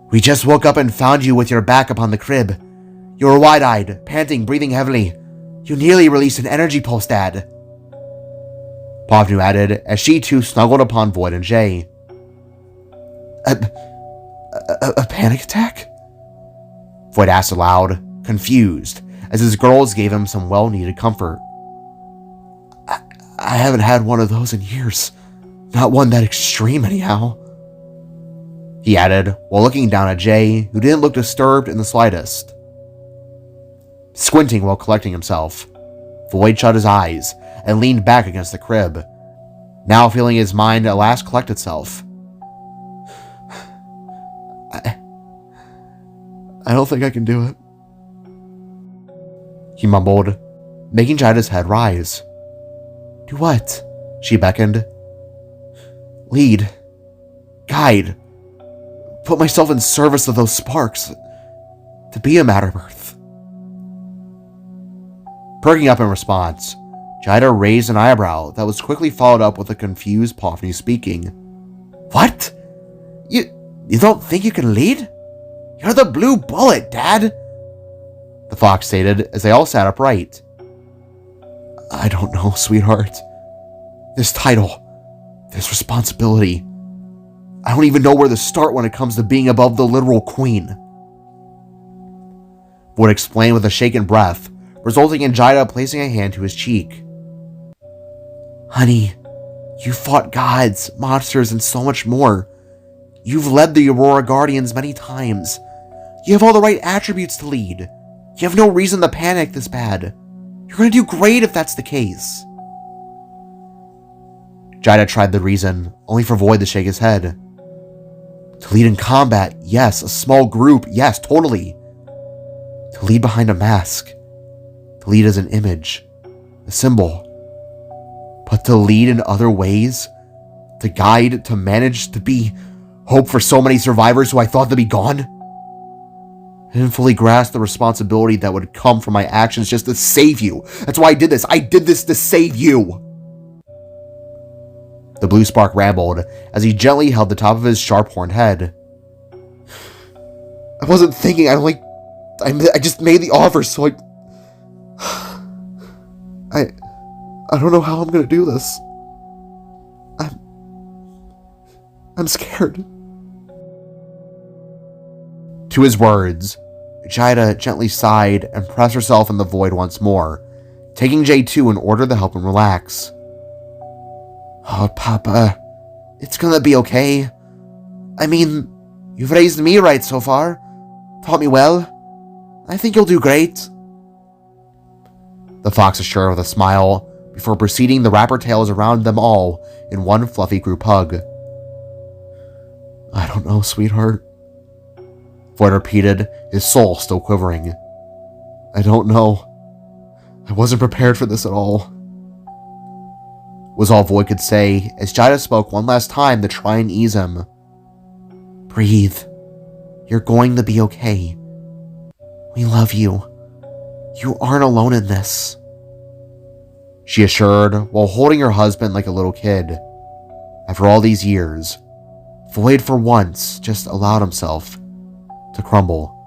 We just woke up and found you with your back upon the crib. You were wide-eyed, panting, breathing heavily. You nearly released an energy pulse, Dad. Pofnu added, as she too snuggled upon Void and Jay. A panic attack? Void asked aloud, confused, as his girls gave him some well-needed comfort. I haven't had one of those in years. Not one that extreme, anyhow. He added, while looking down at Jay, who didn't look disturbed in the slightest. Squinting while collecting himself, Void shut his eyes and leaned back against the crib, now feeling his mind at last collect itself. I don't think I can do it, he mumbled, making Jida's head rise. Do what? She beckoned. Lead. Guide. Put myself in service of those sparks. To be a Matterbirth. Perking up in response, Jida raised an eyebrow that was quickly followed up with a confused Pofnu speaking. What? You don't think you can lead? You're the blue bullet, Dad! The fox stated as they all sat upright. I don't know, sweetheart. This title, this responsibility, I don't even know where to start when it comes to being above the literal queen. Void explained with a shaken breath, resulting in Jida placing a hand to his cheek. Honey, you fought gods, monsters, and so much more. You've led the Aurora Guardians many times. You have all the right attributes to lead. You have no reason to panic this bad. You're going to do great if that's the case. Jida tried the reason, only for Void to shake his head. To lead in combat, yes. A small group, yes, totally. To lead behind a mask. To lead as an image. A symbol. But to lead in other ways? To guide, to manage, to be hope for so many survivors who I thought to be gone? I didn't fully grasp the responsibility that would come from my actions just to save you. That's why I did this. I did this to save you. The blue spark rambled as he gently held the top of his sharp-horned head. I wasn't thinking. I just made the offer, so I don't know how I'm gonna do this. I'm scared. To his words, Jida gently sighed and pressed herself in the void once more, taking J2 in order to help him relax. Oh, Papa, it's gonna be okay. I mean, you've raised me right so far, taught me well. I think you'll do great. The fox assured with a smile, before proceeding to wrap her tails around them all in one fluffy group hug. I don't know, sweetheart. Void repeated, his soul still quivering. I don't know. I wasn't prepared for this at all. Was all Void could say, as Jida spoke one last time to try and ease him. Breathe. You're going to be okay. We love you. You aren't alone in this. She assured, while holding her husband like a little kid. After all these years, Void for once just allowed himself to crumble.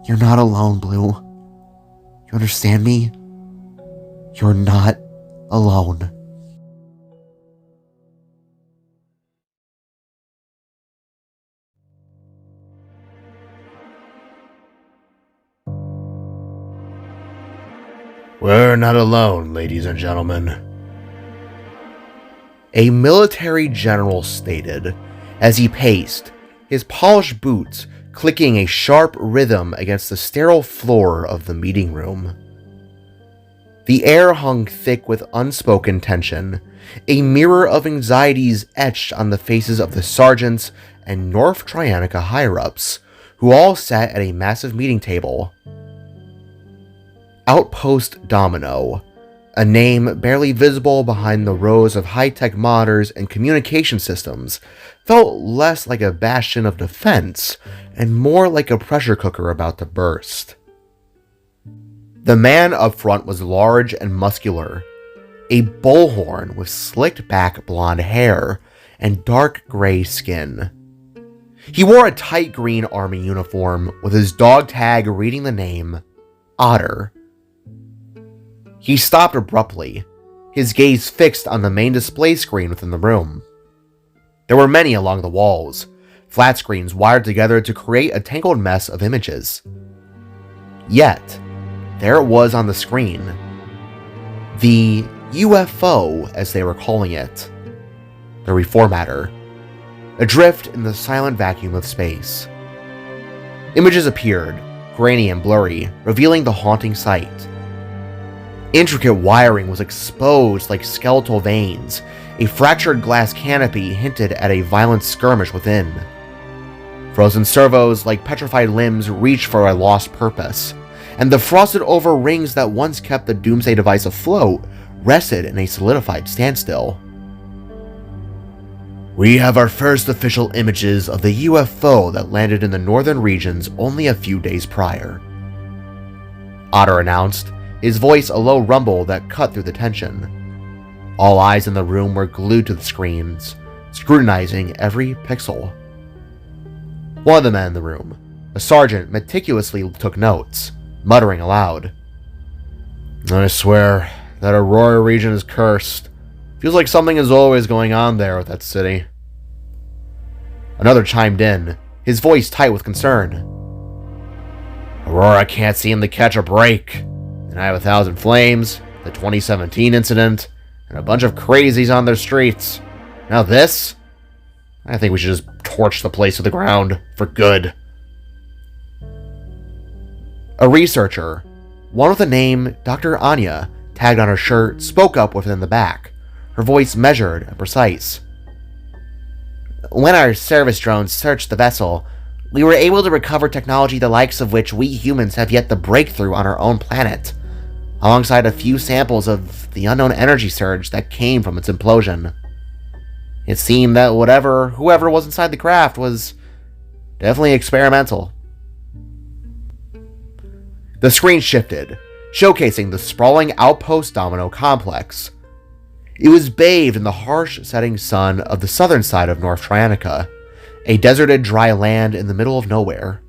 You're not alone, Blue. You understand me? You're not alone. We're not alone, ladies and gentlemen. A military general stated as he paced, his polished boots clicking a sharp rhythm against the sterile floor of the meeting room. The air hung thick with unspoken tension, a mirror of anxieties etched on the faces of the sergeants and North Trianica higher-ups, who all sat at a massive meeting table. Outpost Domino, a name barely visible behind the rows of high-tech monitors and communication systems, felt less like a bastion of defense and more like a pressure cooker about to burst. The man up front was large and muscular, a bullhorn with slicked back blonde hair and dark gray skin. He wore a tight green army uniform with his dog tag reading the name Otter. He stopped abruptly, his gaze fixed on the main display screen within the room. There were many along the walls, flat screens wired together to create a tangled mess of images. Yet, there it was on the screen. The UFO, as they were calling it. The reformatter. Adrift in the silent vacuum of space. Images appeared, grainy and blurry, revealing the haunting sight. Intricate wiring was exposed like skeletal veins. A fractured glass canopy hinted at a violent skirmish within. Frozen servos like petrified limbs reached for a lost purpose, and the frosted-over rings that once kept the Doomsday device afloat rested in a solidified standstill. We have our first official images of the UFO that landed in the northern regions only a few days prior, Otter announced, his voice a low rumble that cut through the tension. All eyes in the room were glued to the screens, scrutinizing every pixel. One of the men in the room, a sergeant, meticulously took notes, muttering aloud. I swear, that Aurora region is cursed. Feels like something is always going on there with that city. Another chimed in, his voice tight with concern. Aurora can't seem to catch a break. And I have 1,000 flames, the 2017 incident, and a bunch of crazies on their streets. Now this? I think we should just torch the place to the ground for good. A researcher, one with the name Dr. Anya, tagged on her shirt, spoke up within the back, her voice measured and precise. When our service drones searched the vessel, we were able to recover technology the likes of which we humans have yet to break through on our own planet, alongside a few samples of the unknown energy surge that came from its implosion. It seemed that whoever was inside the craft was definitely experimental. The screen shifted, showcasing the sprawling outpost domino complex. It was bathed in the harsh setting sun of the southern side of North Trianica, a deserted dry land in the middle of nowhere.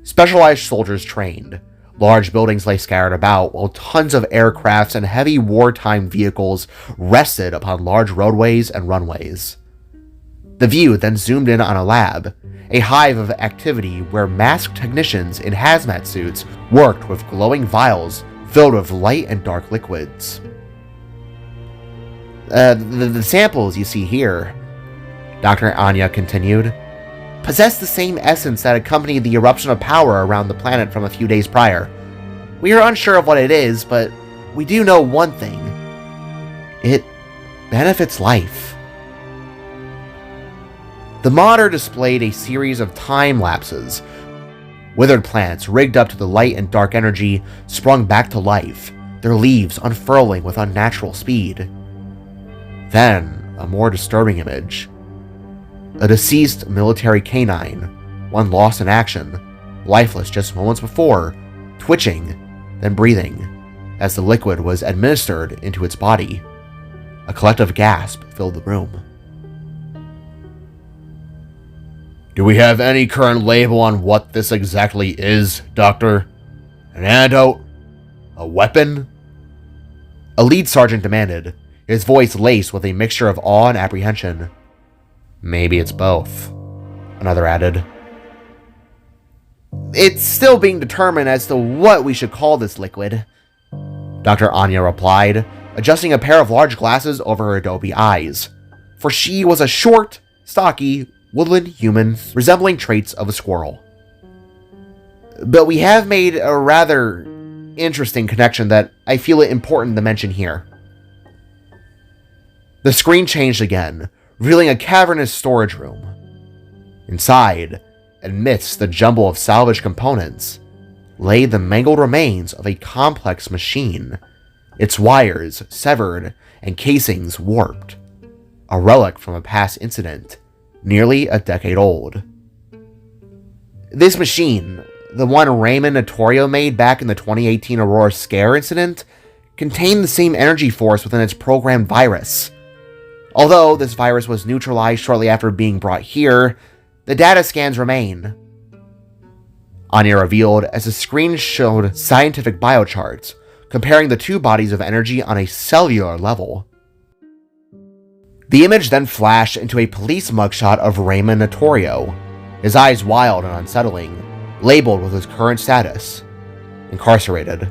Specialized soldiers trained. Large buildings lay scattered about, while tons of aircrafts and heavy wartime vehicles rested upon large roadways and runways. The view then zoomed in on a lab, a hive of activity where masked technicians in hazmat suits worked with glowing vials filled with light and dark liquids. The samples you see here, Dr. Anya continued, possess the same essence that accompanied the eruption of power around the planet from a few days prior. We are unsure of what it is, but we do know one thing. It benefits life. The monitor displayed a series of time lapses. Withered plants rigged up to the light and dark energy sprung back to life, their leaves unfurling with unnatural speed. Then, a more disturbing image. A deceased military canine, one lost in action, lifeless just moments before, twitching, then breathing, as the liquid was administered into its body. A collective gasp filled the room. Do we have any current label on what this exactly is, Doctor? An antidote? A weapon? A lead sergeant demanded, his voice laced with a mixture of awe and apprehension. Maybe it's both, another added. It's still being determined as to what we should call this liquid, Dr. Anya replied, adjusting a pair of large glasses over her adobe eyes, for she was a short, stocky, woodland human resembling traits of a squirrel. But we have made a rather interesting connection that I feel it important to mention here. The screen changed again, revealing a cavernous storage room. Inside, amidst the jumble of salvaged components, lay the mangled remains of a complex machine, its wires severed and casings warped, a relic from a past incident, nearly a decade old. This machine, the one Raymond Notorio made back in the 2018 Aurora Scare incident, contained the same energy force within its programmed virus. Although this virus was neutralized shortly after being brought here, the data scans remain. Anya revealed as the screen showed scientific biocharts, comparing the two bodies of energy on a cellular level. The image then flashed into a police mugshot of Raymond Notorio, his eyes wild and unsettling, labeled with his current status: incarcerated.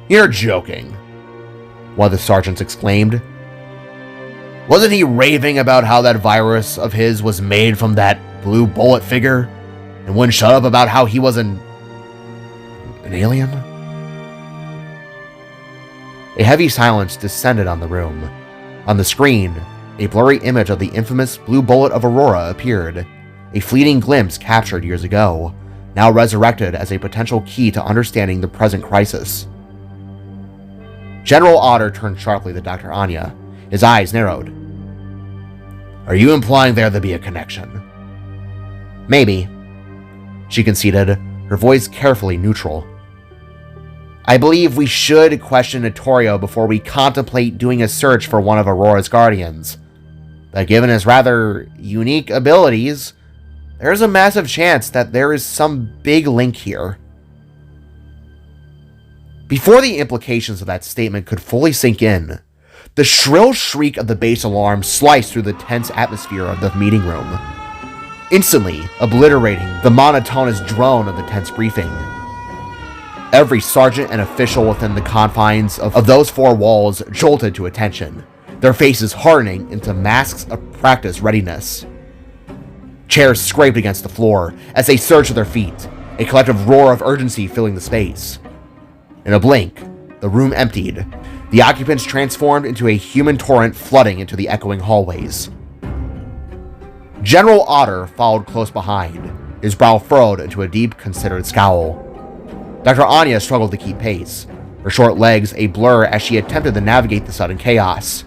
You're joking, one of the sergeants exclaimed. Wasn't he raving about how that virus of his was made from that blue bullet figure? And wouldn't shut up about how he was an alien? A heavy silence descended on the room. On the screen, a blurry image of the infamous blue bullet of Aurora appeared, a fleeting glimpse captured years ago, now resurrected as a potential key to understanding the present crisis. General Otter turned sharply to Dr. Anya, his eyes narrowed. Are you implying there to be a connection? Maybe, she conceded, her voice carefully neutral. I believe we should question Notorio before we contemplate doing a search for one of Aurora's guardians. But given his rather unique abilities, there's a massive chance that there is some big link here. Before the implications of that statement could fully sink in, The shrill shriek of the base alarm sliced through the tense atmosphere of the meeting room, instantly obliterating the monotonous drone of the tense briefing. Every sergeant and official within the confines of those four walls jolted to attention, their faces hardening into masks of practice readiness. Chairs scraped against the floor as they surged to their feet, a collective roar of urgency filling the space. In a blink, the room emptied, the occupants transformed into a human torrent flooding into the echoing hallways. General Otter followed close behind, his brow furrowed into a deep, considered scowl. Dr. Anya struggled to keep pace, her short legs a blur as she attempted to navigate the sudden chaos.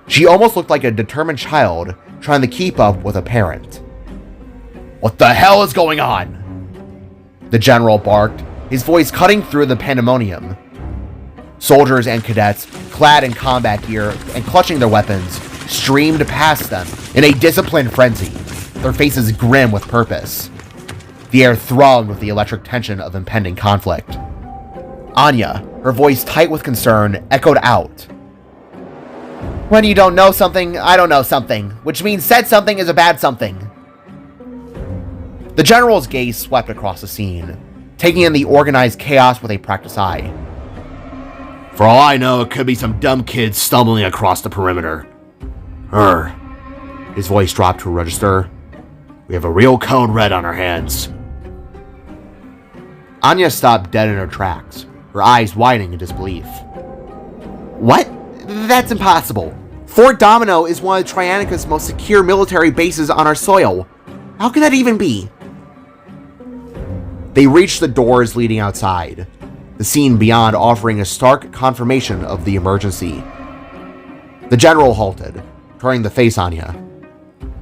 She almost looked like a determined child trying to keep up with a parent. "What the hell is going on?" the general barked, his voice cutting through the pandemonium. Soldiers and cadets, clad in combat gear and clutching their weapons, streamed past them in a disciplined frenzy, their faces grim with purpose. The air throbbed with the electric tension of impending conflict. Anya, her voice tight with concern, echoed out. "When you don't know something, I don't know something, which means said something is a bad something." The general's gaze swept across the scene, taking in the organized chaos with a practiced eye. "For all I know, it could be some dumb kids stumbling across the perimeter." His voice dropped to a register. "We have a real code red on our hands." Anya stopped dead in her tracks, her eyes widening in disbelief. "What? That's impossible. Fort Domino is one of Trianica's most secure military bases on our soil. How can that even be?" They reached the doors leading outside, the scene beyond offering a stark confirmation of the emergency. The general halted, turning to face Anya.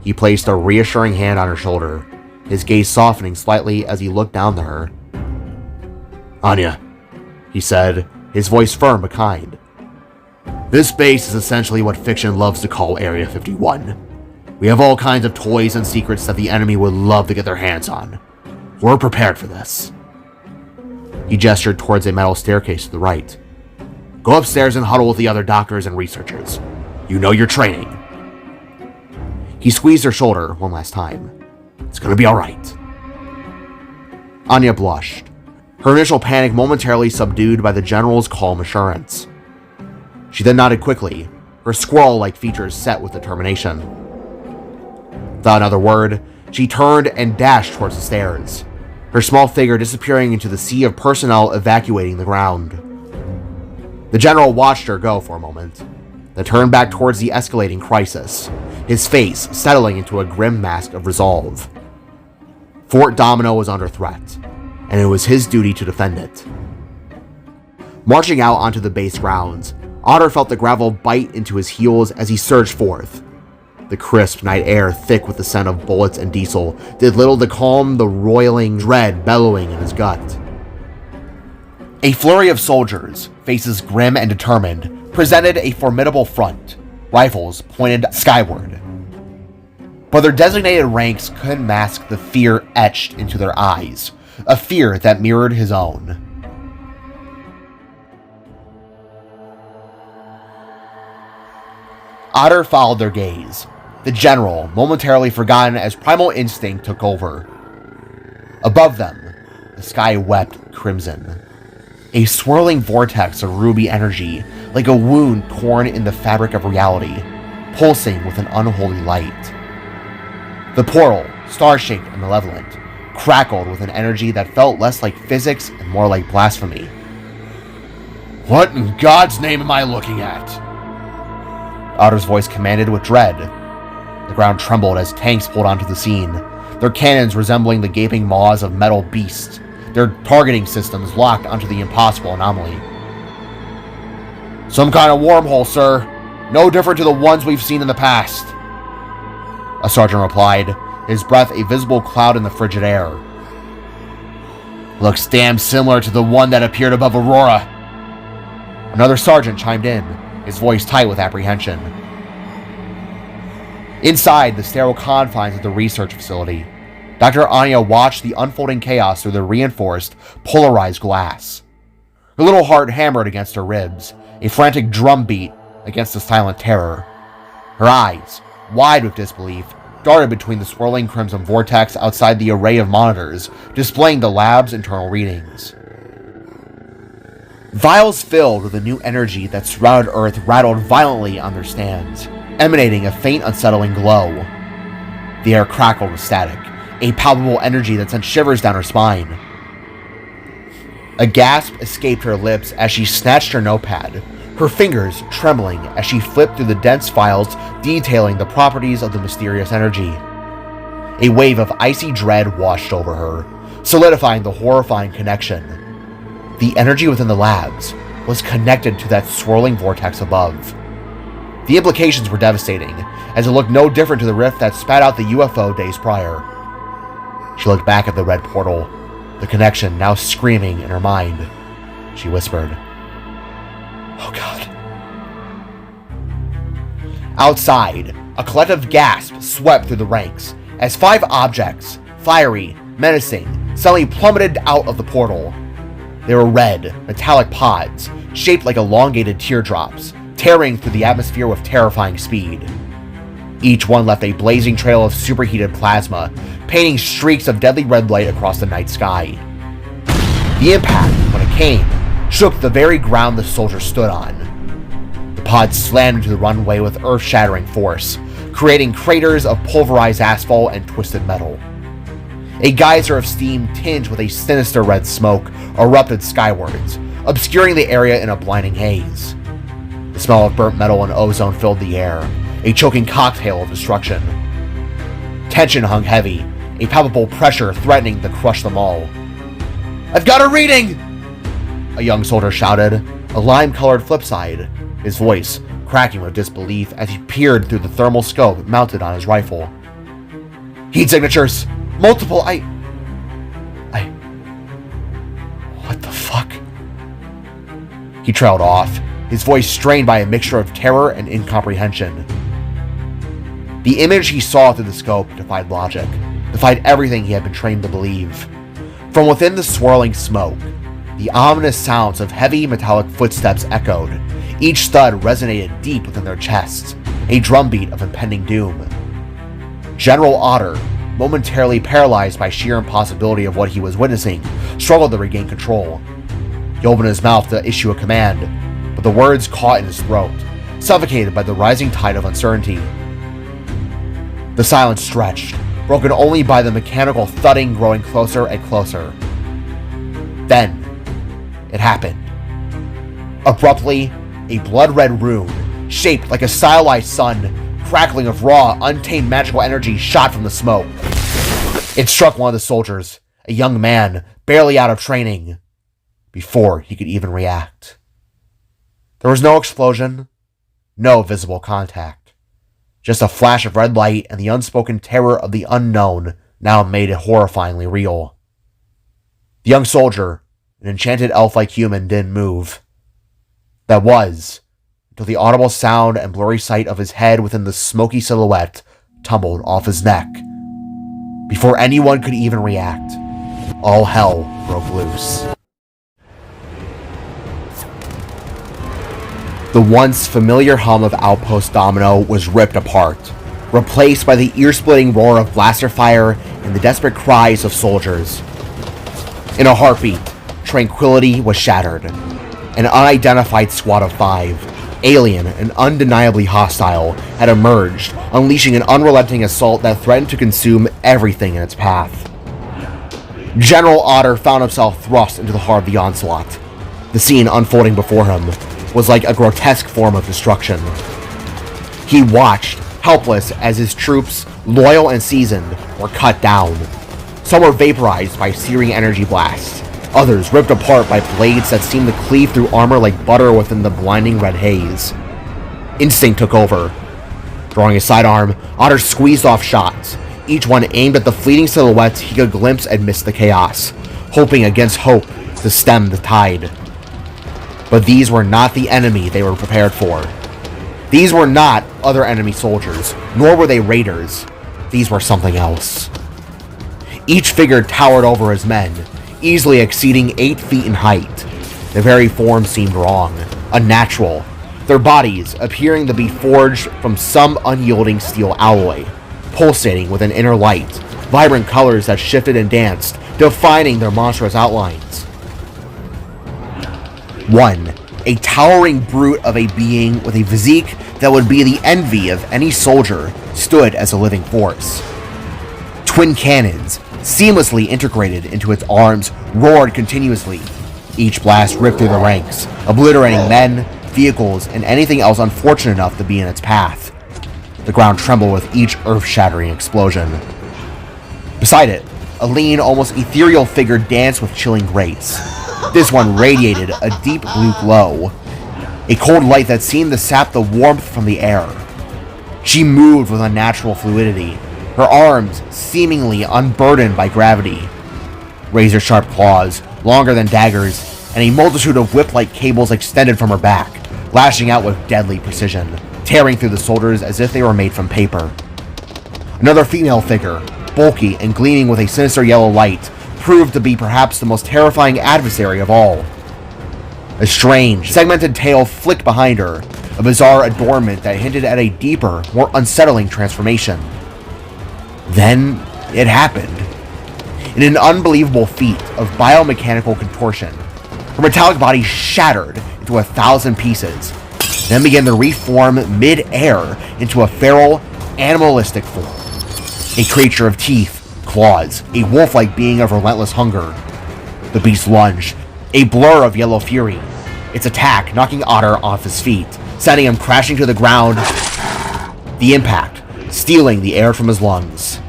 He placed a reassuring hand on her shoulder, his gaze softening slightly as he looked down to her. "Anya," he said, his voice firm but kind. "This base is essentially what fiction loves to call Area 51. We have all kinds of toys and secrets that the enemy would love to get their hands on. We're prepared for this." He gestured towards a metal staircase to the right. "Go upstairs and huddle with the other doctors and researchers. You know your training." He squeezed her shoulder one last time. "It's gonna be alright." Anya blushed, her initial panic momentarily subdued by the general's calm assurance. She then nodded quickly, her squirrel-like features set with determination. Without another word, she turned and dashed towards the stairs, her small figure disappearing into the sea of personnel evacuating the ground. The general watched her go for a moment, then turned back towards the escalating crisis, his face settling into a grim mask of resolve. Fort Domino was under threat, and it was his duty to defend it. Marching out onto the base grounds, Otter felt the gravel bite into his heels as he surged forth. The crisp night air, thick with the scent of bullets and diesel, did little to calm the roiling dread bellowing in his gut. A flurry of soldiers, faces grim and determined, presented a formidable front, rifles pointed skyward. But their designated ranks couldn't mask the fear etched into their eyes, a fear that mirrored his own. Otter followed their gaze, the general momentarily forgotten as primal instinct took over. Above them, the sky wept crimson, a swirling vortex of ruby energy, like a wound torn in the fabric of reality, pulsing with an unholy light. The portal, star-shaped and malevolent, crackled with an energy that felt less like physics and more like blasphemy. "What in God's name am I looking at?" Otter's voice commanded with dread. The ground trembled as tanks pulled onto the scene, their cannons resembling the gaping maws of metal beasts, their targeting systems locked onto the impossible anomaly. "Some kind of wormhole, sir. No different to the ones we've seen in the past," a sergeant replied, his breath a visible cloud in the frigid air. "Looks damn similar to the one that appeared above Aurora." Another sergeant chimed in, his voice tight with apprehension. Inside the sterile confines of the research facility, Dr. Anya watched the unfolding chaos through the reinforced, polarized glass. Her little heart hammered against her ribs, a frantic drumbeat against the silent terror. Her eyes, wide with disbelief, darted between the swirling crimson vortex outside the array of monitors, displaying the lab's internal readings. Vials filled with the new energy that surrounded Earth rattled violently on their stands, emanating a faint, unsettling glow. The air crackled with static, a palpable energy that sent shivers down her spine. A gasp escaped her lips as she snatched her notepad, her fingers trembling as she flipped through the dense files detailing the properties of the mysterious energy. A wave of icy dread washed over her, solidifying the horrifying connection. The energy within the labs was connected to that swirling vortex above. The implications were devastating, as it looked no different to the rift that spat out the UFO days prior. She looked back at the red portal, the connection now screaming in her mind. She whispered, "Oh God." Outside, a collective gasp swept through the ranks as 5 objects, fiery, menacing, suddenly plummeted out of the portal. They were red, metallic pods, shaped like elongated teardrops, tearing through the atmosphere with terrifying speed. Each one left a blazing trail of superheated plasma, painting streaks of deadly red light across the night sky. The impact, when it came, shook the very ground the soldiers stood on. The pods slammed into the runway with earth-shattering force, creating craters of pulverized asphalt and twisted metal. A geyser of steam tinged with a sinister red smoke erupted skywards, obscuring the area in a blinding haze. The smell of burnt metal and ozone filled the air, a choking cocktail of destruction. Tension hung heavy, a palpable pressure threatening to crush them all. "I've got a reading!" a young soldier shouted, a lime-colored flipside, his voice cracking with disbelief as he peered through the thermal scope mounted on his rifle. "Heat signatures! Multiple, What the fuck?" He trailed off, his voice strained by a mixture of terror and incomprehension. The image he saw through the scope defied logic, defied everything he had been trained to believe. From within the swirling smoke, the ominous sounds of heavy metallic footsteps echoed. Each thud resonated deep within their chests, a drumbeat of impending doom. General Otter, momentarily paralyzed by sheer impossibility of what he was witnessing, struggled to regain control. He opened his mouth to issue a command, but the words caught in his throat, suffocated by the rising tide of uncertainty. The silence stretched, broken only by the mechanical thudding growing closer and closer. Then, it happened. Abruptly, a blood-red rune, shaped like a stylized sun, crackling of raw, untamed magical energy shot from the smoke. It struck one of the soldiers, a young man, barely out of training, before he could even react. There was no explosion, no visible contact. Just a flash of red light and the unspoken terror of the unknown now made it horrifyingly real. The young soldier, an enchanted elf-like human, didn't move. That was, until the audible sound and blurry sight of his head within the smoky silhouette tumbled off his neck. Before anyone could even react, all hell broke loose. The once familiar hum of Outpost Domino was ripped apart, replaced by the ear-splitting roar of blaster fire and the desperate cries of soldiers. In a heartbeat, tranquility was shattered. An unidentified squad of 5, alien and undeniably hostile, had emerged, unleashing an unrelenting assault that threatened to consume everything in its path. General Otter found himself thrust into the heart of the onslaught. The scene unfolding before him was like a grotesque form of destruction. He watched, helpless, as his troops, loyal and seasoned, were cut down. Some were vaporized by searing energy blasts, others ripped apart by blades that seemed to cleave through armor like butter within the blinding red haze. Instinct took over. Drawing a sidearm, Otter squeezed off shots, each one aimed at the fleeting silhouettes he could glimpse amidst the chaos, hoping against hope to stem the tide. But these were not the enemy they were prepared for. These were not other enemy soldiers, nor were they raiders. These were something else. Each figure towered over his men, easily exceeding 8 feet in height. Their very form seemed wrong, unnatural, their bodies appearing to be forged from some unyielding steel alloy, pulsating with an inner light, vibrant colors that shifted and danced, defining their monstrous outlines. One, a towering brute of a being with a physique that would be the envy of any soldier, stood as a living force. Twin cannons, seamlessly integrated into its arms, roared continuously. Each blast ripped through the ranks, obliterating men, vehicles, and anything else unfortunate enough to be in its path. The ground trembled with each earth-shattering explosion. Beside it, a lean, almost ethereal figure danced with chilling grace. This one radiated a deep blue glow, a cold light that seemed to sap the warmth from the air. She moved with unnatural fluidity, her arms seemingly unburdened by gravity. Razor-sharp claws, longer than daggers, and a multitude of whip-like cables extended from her back, lashing out with deadly precision, tearing through the soldiers as if they were made from paper. Another female figure, bulky and gleaming with a sinister yellow light, proved to be perhaps the most terrifying adversary of all. A strange, segmented tail flicked behind her, a bizarre adornment that hinted at a deeper, more unsettling transformation. Then, it happened. In an unbelievable feat of biomechanical contortion, her metallic body shattered into 1,000 pieces, then began to reform mid-air into a feral, animalistic form. A creature of teeth, claws, a wolf-like being of relentless hunger. The beast lunged, a blur of yellow fury, its attack knocking Otter off his feet, sending him crashing to the ground, the impact stealing the air from his lungs.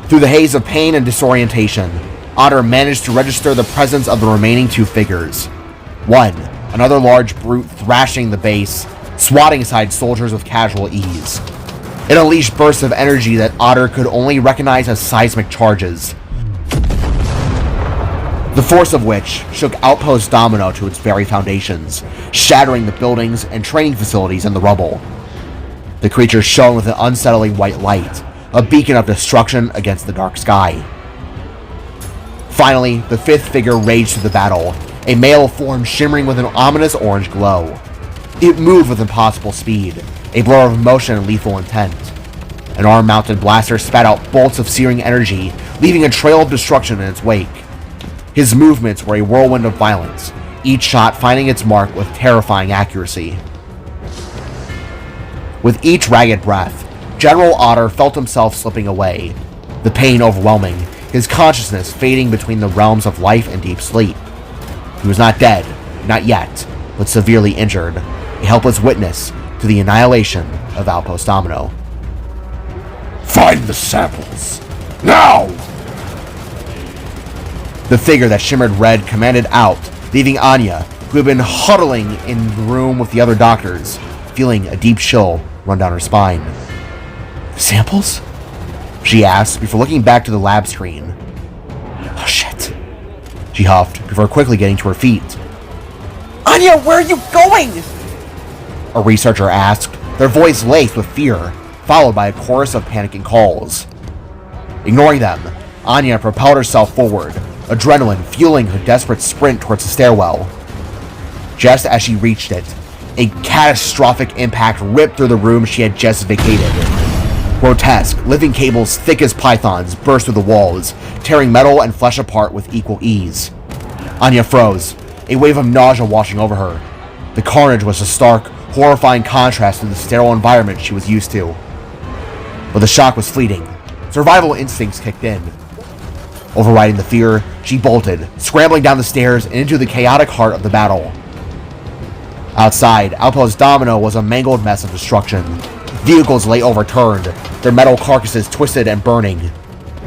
Through the haze of pain and disorientation, Otter managed to register the presence of the remaining two figures. One, another large brute thrashing the base, swatting aside soldiers with casual ease. It unleashed bursts of energy that Otter could only recognize as seismic charges, the force of which shook Outpost Domino to its very foundations, shattering the buildings and training facilities in the rubble. The creature shone with an unsettling white light, a beacon of destruction against the dark sky. Finally, the fifth figure raged through the battle, a male form shimmering with an ominous orange glow. It moved with impossible speed, a blur of motion and lethal intent. An arm-mounted blaster spat out bolts of searing energy, leaving a trail of destruction in its wake. His movements were a whirlwind of violence, each shot finding its mark with terrifying accuracy. With each ragged breath, General Otter felt himself slipping away, the pain overwhelming, his consciousness fading between the realms of life and deep sleep. He was not dead, not yet, but severely injured, a helpless witness to the annihilation of Outpost Domino. Find the samples! Now! The figure that shimmered red commanded out, leaving Anya, who had been huddling in the room with the other doctors, feeling a deep chill run down her spine. "Samples?" she asked before looking back to the lab screen. "Oh shit," she huffed before quickly getting to her feet. "Anya, where are you going?" a researcher asked, their voice laced with fear, followed by a chorus of panicking calls. Ignoring them, Anya propelled herself forward, adrenaline fueling her desperate sprint towards the stairwell. Just as she reached it, a catastrophic impact ripped through the room she had just vacated. Grotesque, living cables thick as pythons burst through the walls, tearing metal and flesh apart with equal ease. Anya froze, a wave of nausea washing over her. The carnage was a stark, horrifying contrast to the sterile environment she was used to. But the shock was fleeting. Survival instincts kicked in. Overriding the fear, she bolted, scrambling down the stairs and into the chaotic heart of the battle. Outside, Outpost Domino was a mangled mess of destruction. Vehicles lay overturned, their metal carcasses twisted and burning.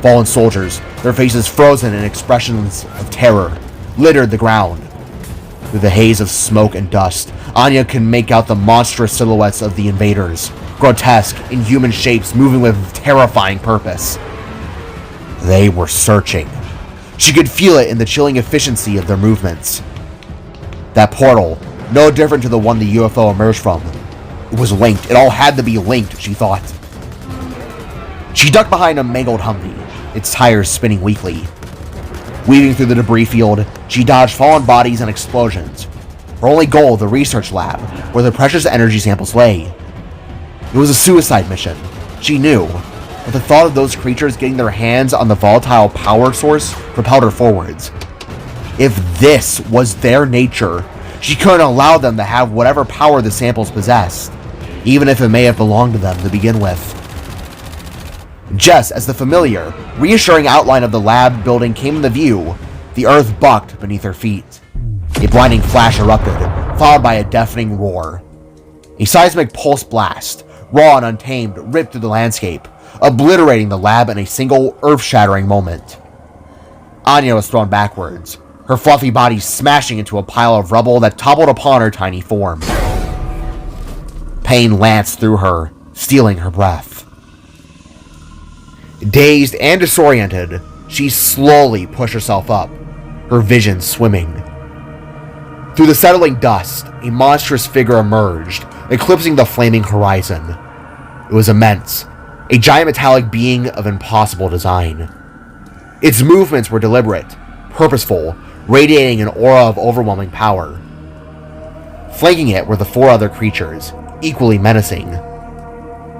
Fallen soldiers, their faces frozen in expressions of terror, littered the ground. Through the haze of smoke and dust, Anya could make out the monstrous silhouettes of the invaders, grotesque, inhuman shapes moving with terrifying purpose. They were searching. She could feel it in the chilling efficiency of their movements. That portal, no different to the one the UFO emerged from. It was linked. It all had to be linked, she thought. She ducked behind a mangled Humvee, its tires spinning weakly. Weaving through the debris field, she dodged fallen bodies and explosions, Her only goal, the research lab, where the precious energy samples lay. It was a suicide mission, she knew, but the thought of those creatures getting their hands on the volatile power source propelled her forwards. If this was their nature, she couldn't allow them to have whatever power the samples possessed, even if it may have belonged to them to begin with. Just as the familiar, reassuring outline of the lab building came into view, the earth bucked beneath her feet. A blinding flash erupted, followed by a deafening roar. A seismic pulse blast, raw and untamed, ripped through the landscape, obliterating the lab in a single earth-shattering moment. Anya was thrown backwards, her fluffy body smashing into a pile of rubble that toppled upon her tiny form. Pain lanced through her, stealing her breath. Dazed and disoriented, she slowly pushed herself up, her vision swimming. Through the settling dust, a monstrous figure emerged, eclipsing the flaming horizon. It was immense, a giant metallic being of impossible design. Its movements were deliberate, purposeful, radiating an aura of overwhelming power. Flanking it were the four other creatures, equally menacing.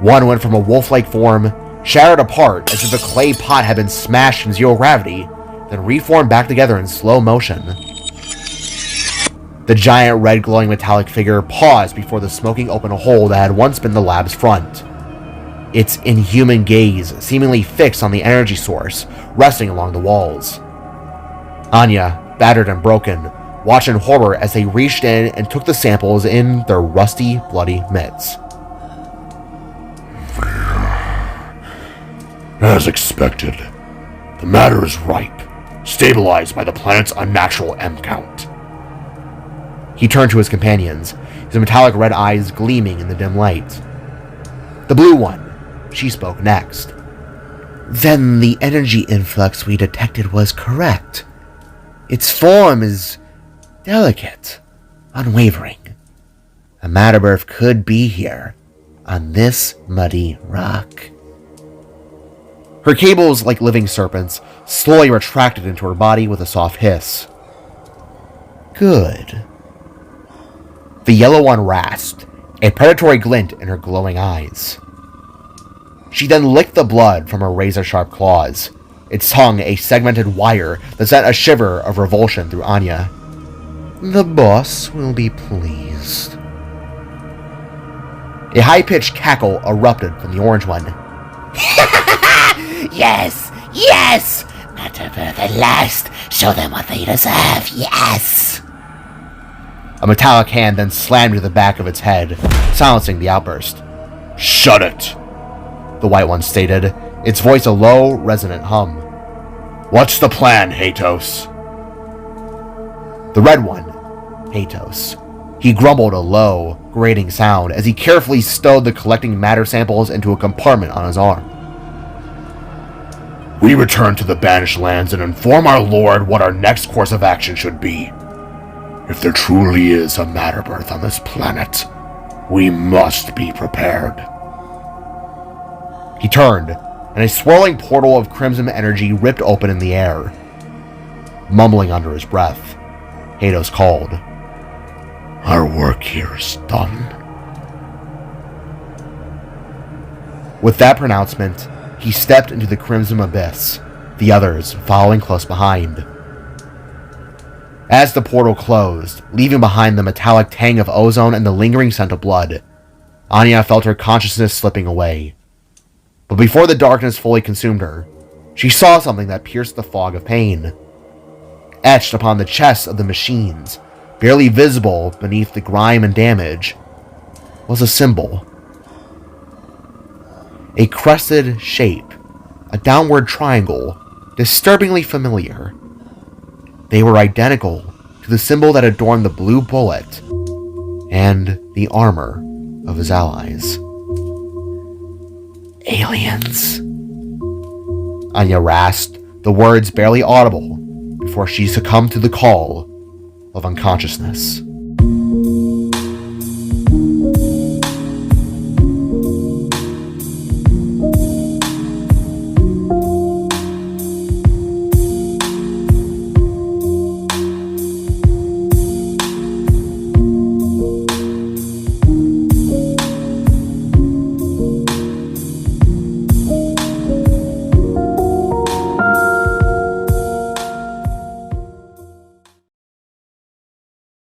One went from a wolf-like form, shattered apart as if a clay pot had been smashed in zero gravity, then reformed back together in slow motion. The giant red glowing metallic figure paused before the smoking open hole that had once been the lab's front. Its inhuman gaze seemingly fixed on the energy source resting along the walls. Anya, battered and broken, watched in horror as they reached in and took the samples in their rusty, bloody mitts. As expected, the matter is ripe, stabilized by the planet's unnatural M count. He turned to his companions, his metallic red eyes gleaming in the dim light. The blue one, she spoke next. Then the energy influx we detected was correct. Its form is delicate, unwavering. A Matterbirth could be here, on this muddy rock. Her cables, like living serpents, slowly retracted into her body with a soft hiss. Good. The yellow one rasped, a predatory glint in her glowing eyes. She then licked the blood from her razor-sharp claws, its tongue a segmented wire that sent a shiver of revulsion through Anya. The boss will be pleased. A high-pitched cackle erupted from the orange one. Yes! Yes! Matterbirth at last! Show them what they deserve, yes! A metallic hand then slammed to the back of its head, silencing the outburst. Shut it! The white one stated, its voice a low, resonant hum. What's the plan, Hatos? The red one, Hatos. He grumbled a low, grating sound as he carefully stowed the collecting matter samples into a compartment on his arm. We return to the Banished Lands and inform our lord what our next course of action should be. If there truly is a Matterbirth on this planet, we must be prepared. He turned, and a swirling portal of crimson energy ripped open in the air. Mumbling under his breath, Hatos called. Our work here is done. With that pronouncement, he stepped into the crimson abyss, the others following close behind. As the portal closed, leaving behind the metallic tang of ozone and the lingering scent of blood, Anya felt her consciousness slipping away. But before the darkness fully consumed her, she saw something that pierced the fog of pain. Etched upon the chests of the machines, barely visible beneath the grime and damage, was a symbol. A crested shape, a downward triangle, disturbingly familiar. They were identical to the symbol that adorned the blue bullet and the armor of his allies. Aliens? Anya rasped, the words barely audible before she succumbed to the call of unconsciousness.